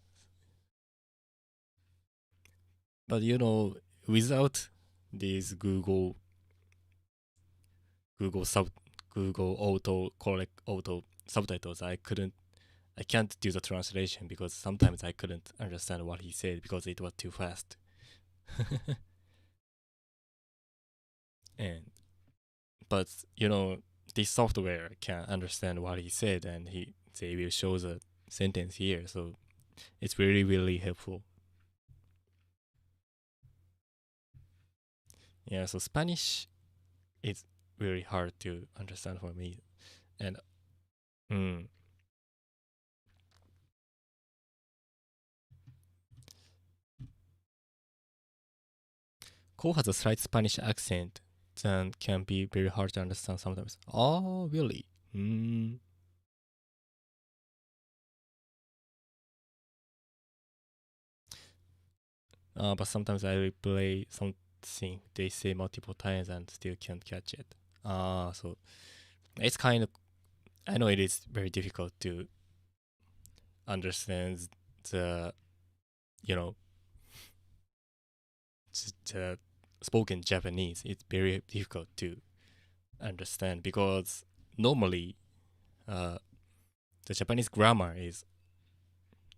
But you know, without these Google auto subtitles, I can't do the translation because sometimes I couldn't understand what he said because it was too fast. But you know, this software can understand what he said and they will show the sentence here, so it's really, really helpful. Yeah, so Spanish is very hard to understand for me, and Cole has a slight Spanish accent that can be very hard to understand sometimes. Oh, really? But sometimes I replay something they say multiple times and still can't catch it. So it's kind of, I know it is very difficult to understand the, you know, the spoken Japanese. It's very difficult to understand because normally the Japanese grammar is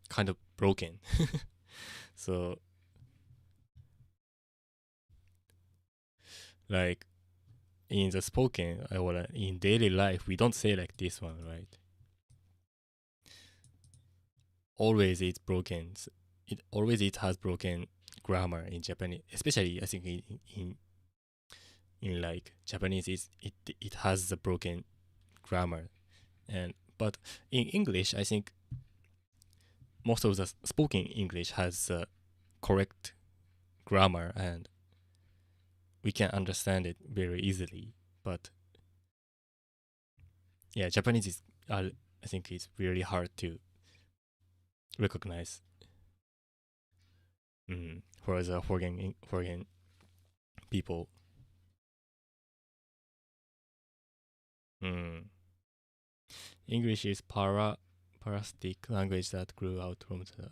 kind of broken. So like in the spoken or in daily life, we don't say like this one, right? Always it's broken. It has broken grammar in Japanese, especially I think in like Japanese it has the broken grammar, but in English I think most of the spoken English has the correct grammar and we can understand it very easily. but yeah, Japanese is I think it's really hard to recognize for the foreign people. English is parasitic language that grew out from the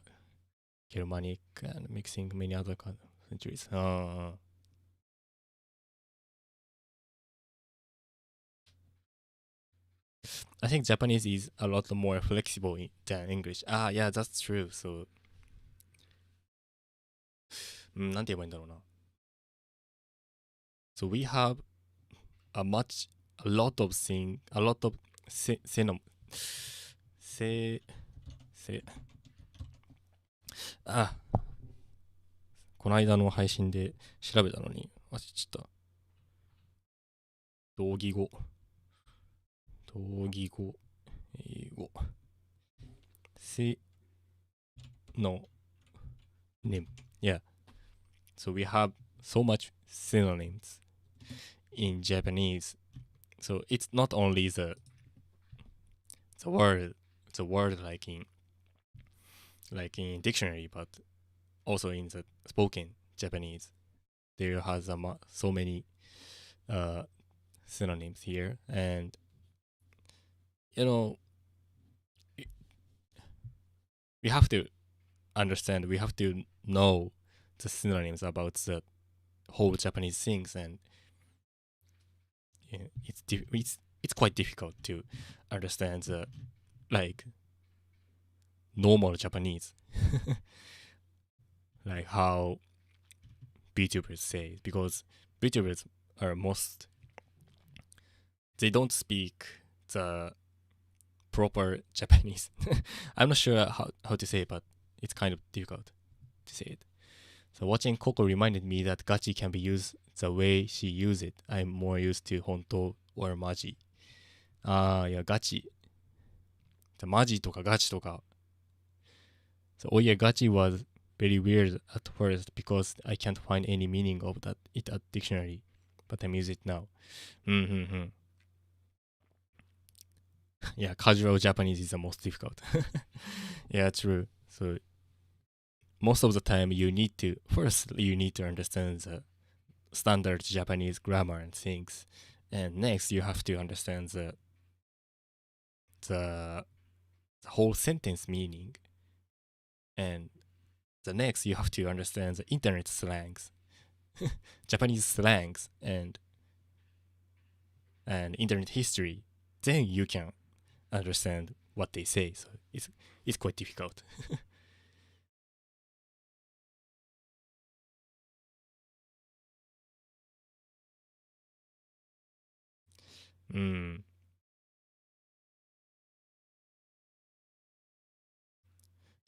Germanic and mixing many other countries. I think Japanese is a lot more flexible than English. Yeah, that's true. So, なんて言えばいいんだろうな。So we have a lot ofこの間の配信で調べたのに忘れちゃった。同義語、英語。synonym. Yeah. So we have so much synonyms in Japanese. So it's not only the word like in dictionary, but also in the spoken Japanese. There has so many synonyms here, and we have to understand, we have to know the synonyms about the whole Japanese things, and it's quite difficult to understand the like normal Japanese, like how VTubers say, because VTubers are they don't speak the proper Japanese. I'm not sure how to say it, but it's kind of difficult to say it. So watching Coco reminded me that gachi can be used the way she used it. I'm more used to 本当 or マジ。いや、ガチ。マジとかガチとか。So, oh yeah, gachi was very weird at first because I can't find any meaning of it at dictionary, but I'm using it now. Yeah, casual Japanese is the most difficult. Yeah, true. So most of the time you need to understand the standard Japanese grammar and things, and next you have to understand the whole sentence meaning, and the next you have to understand the internet slangs, Japanese slangs, and internet history. Then you can understand what they say. So it's quite difficult.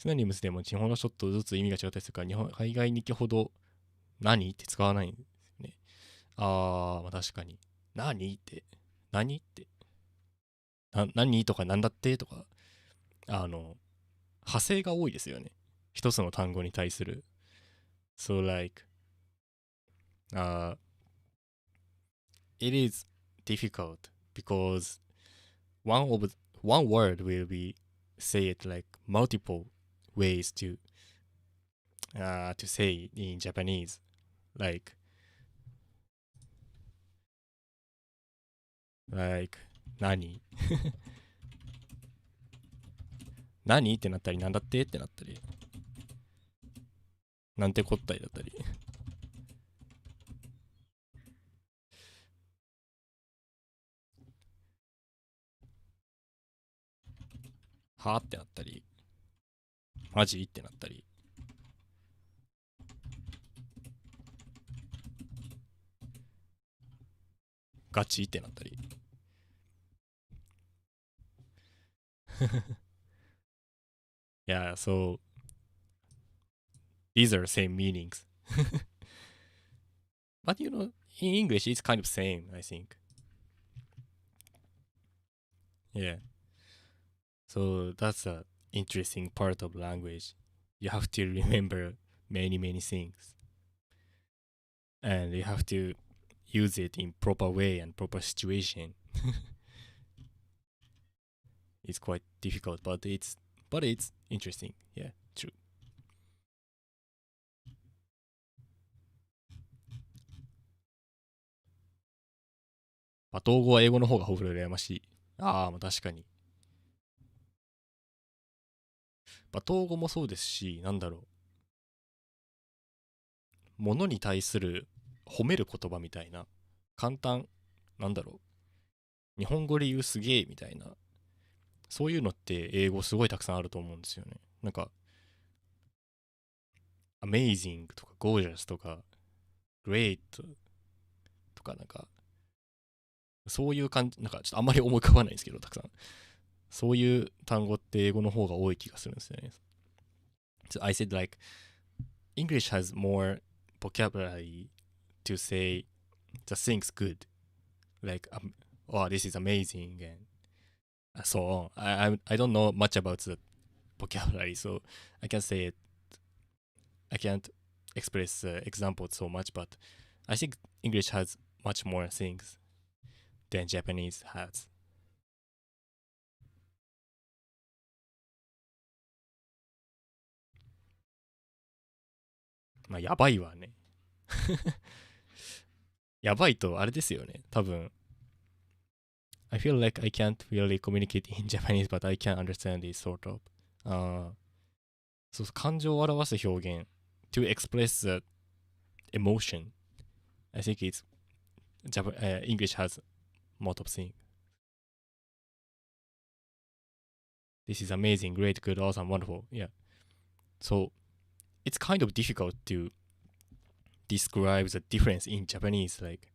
シノニムスでも日本のちょっとずつ意味が違ったりするから海外日記ほど何って使わないんですよね。まあ確かに。何って何とかなんだってとか派生が多いですよね。一つの単語に対する。So like it is difficult because one word will be say it like multiple ways to say in Japanese, like何何ってなったり、なんだってってなったり、なんてこったりだったり。はってなったり、マジってなったり。ガチってなったり。Yeah, so these are same meanings. But in English it's kind of same, I think. Yeah. So that's an interesting part of language. You have to remember many things. And you have to use it in proper way and proper situation. It's quite difficult, but it's interesting. Yeah, true. 罵倒語は英語の方がほぼ羨ましい。ああ、まあ確かに。罵倒語もそうですし、なんだろう。物に対する褒める言葉みたいな。簡単、なんだろう。日本語で言うすげえみたいな。そういうのって英語すごいたくさんあると思うんですよね。なんか、amazing とか gorgeous とか great とかなんか、そういう感じ、なんかちょっとあんまり思い浮かばないんですけど、たくさん。そういう単語って英語の方が多い気がするんですよね。So I said like, English has more vocabulary to say the things good. Like, oh, this is amazing and so on. I don't know much about the vocabulary, so I can say it. I can't express the example so much, but I think English has much more things than Japanese has. まあ、やばいわね。やばいと、あれですよね。多分、I feel like I can't really communicate in Japanese, but I can understand it sort of. そうそう、感情を表す表現。to express the emotion. I think it's English has lot of things. This is amazing, great, good, awesome, wonderful. Yeah. So it's kind of difficult to describe the difference in Japanese. Like,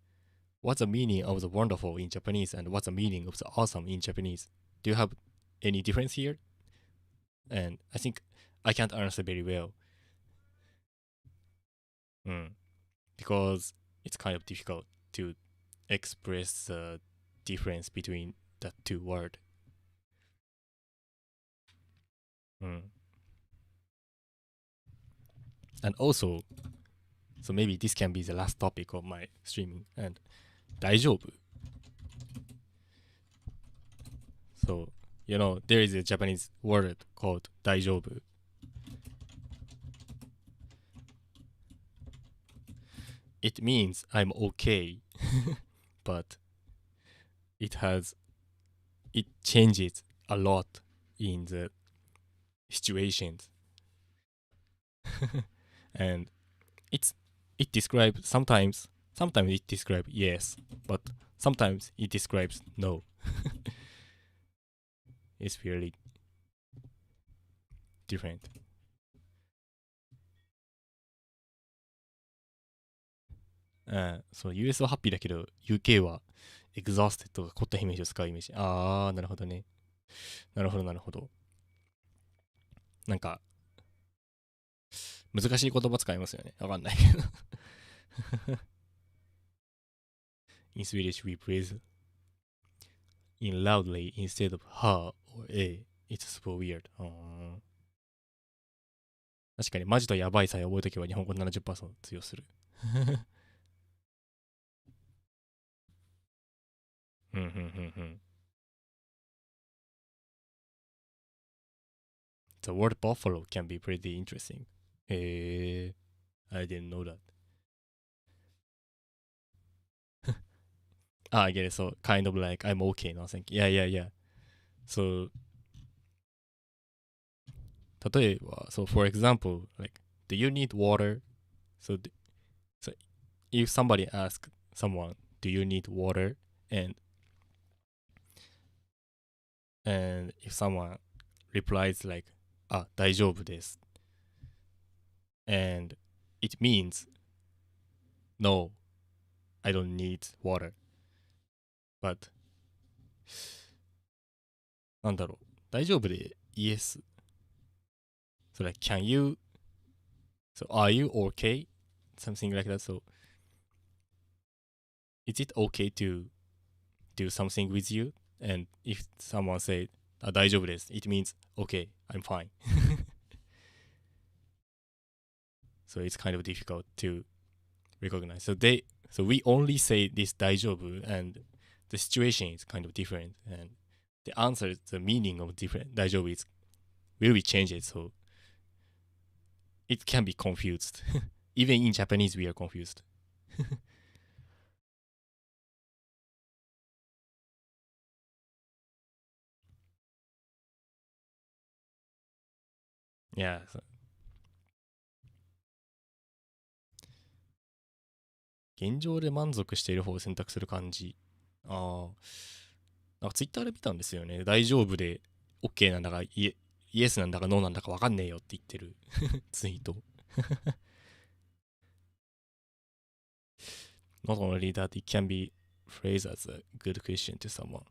what's the meaning of the wonderful in Japanese and what's the meaning of the awesome in Japanese? Do you have any difference here? And I think I can't answer very well. Because it's kind of difficult to express the difference between the two words. And also, so maybe this can be the last topic of my streaming. And 大丈夫? So, you know, there is a Japanese word called 大丈夫. It means I'm okay, but it changes a lot in the situations. And it describes sometimes it describes yes, but sometimes it describes no. It's really different. US はハッピーだけど UK は exhausted が凝ったイメージを使うイメージ。あー、なるほどね。なるほどなるほど。なんか難しい言葉使いますよね。わかんないけど。In Swedish we praise in loudly instead of her or a. It's super weird. 確かにマジとやばいさえ覚えとけば日本語 70% 通用する。The word buffalo can be pretty interesting. I didn't know that. I get it. So kind of like I'm okay now. Thank you. Yeah. So 例えば so for example, like, do you need water? So if somebody asks someone, do you need water? And if someone replies like, あ、大丈夫です。And it means, no, I don't need water. But なんだろう、大丈夫で yes. So like, can you, so are you okay? Something like that. So is it okay to do something with you? And if someone said, あ、大丈夫です。It means, okay, I'm fine. So it's kind of difficult to recognize. So So we only say this 大丈夫 and the situation is kind of different and the answer, the meaning of different 大丈夫 is will be changed, so it can be confused. Even in Japanese we are confused. Yeah. So. 現状で満足している方を選択する感じ。ああ。なんかツイッターで見たんですよね。大丈夫で OK なんだかイエスなんだかノーなんだか分かんねえよって言ってるツイート。Not only that, it can be phrased as a good question to someone.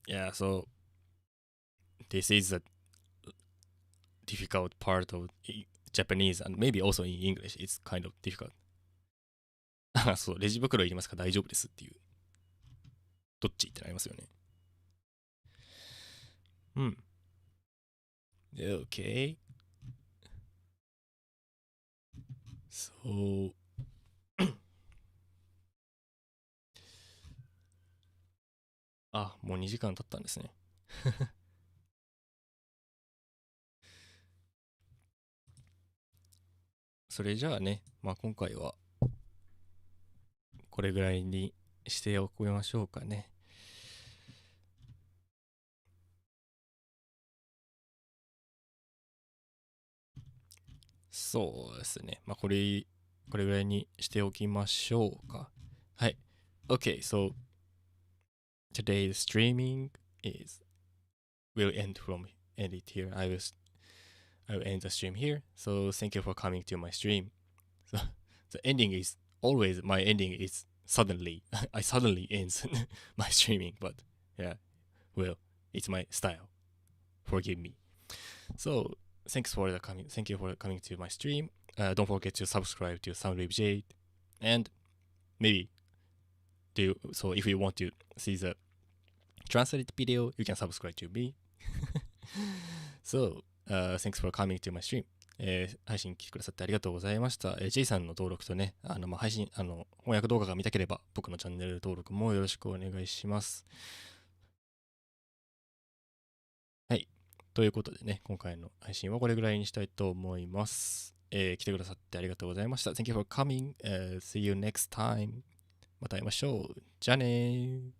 Yeah, so this is a difficult part of Japanese and maybe also in English. It's kind of difficult. そう、レジ袋いりますか大丈夫ですっていう。どっちってなりますよね。うん。Okay. So, あ、もう2時間経ったんですね。それじゃあね、まあ今回はこれぐらいにしておきましょうかね。そうですね。まあこれぐらいにしておきましょうか。はい。Okay, so today's streaming will end it here. I will end the stream here. So thank you for coming to my stream. So the ending is always my ending is suddenly. I suddenly ends my streaming, but yeah, well, it's my style. Forgive me. So thank you for coming to my stream. Don't forget to subscribe to Soundwave and maybe so if you want to see the translated video, you can subscribe to me. So, thanks for coming to my stream. 配信来てくださってありがとうございました。J さんの登録とね、配信、翻訳動画が見たければ、僕のチャンネル登録もよろしくお願いします。はい。ということでね、今回の配信はこれぐらいにしたいと思います。来てくださってありがとうございました。Thank you for coming. See you next time. また会いましょう。じゃあねー。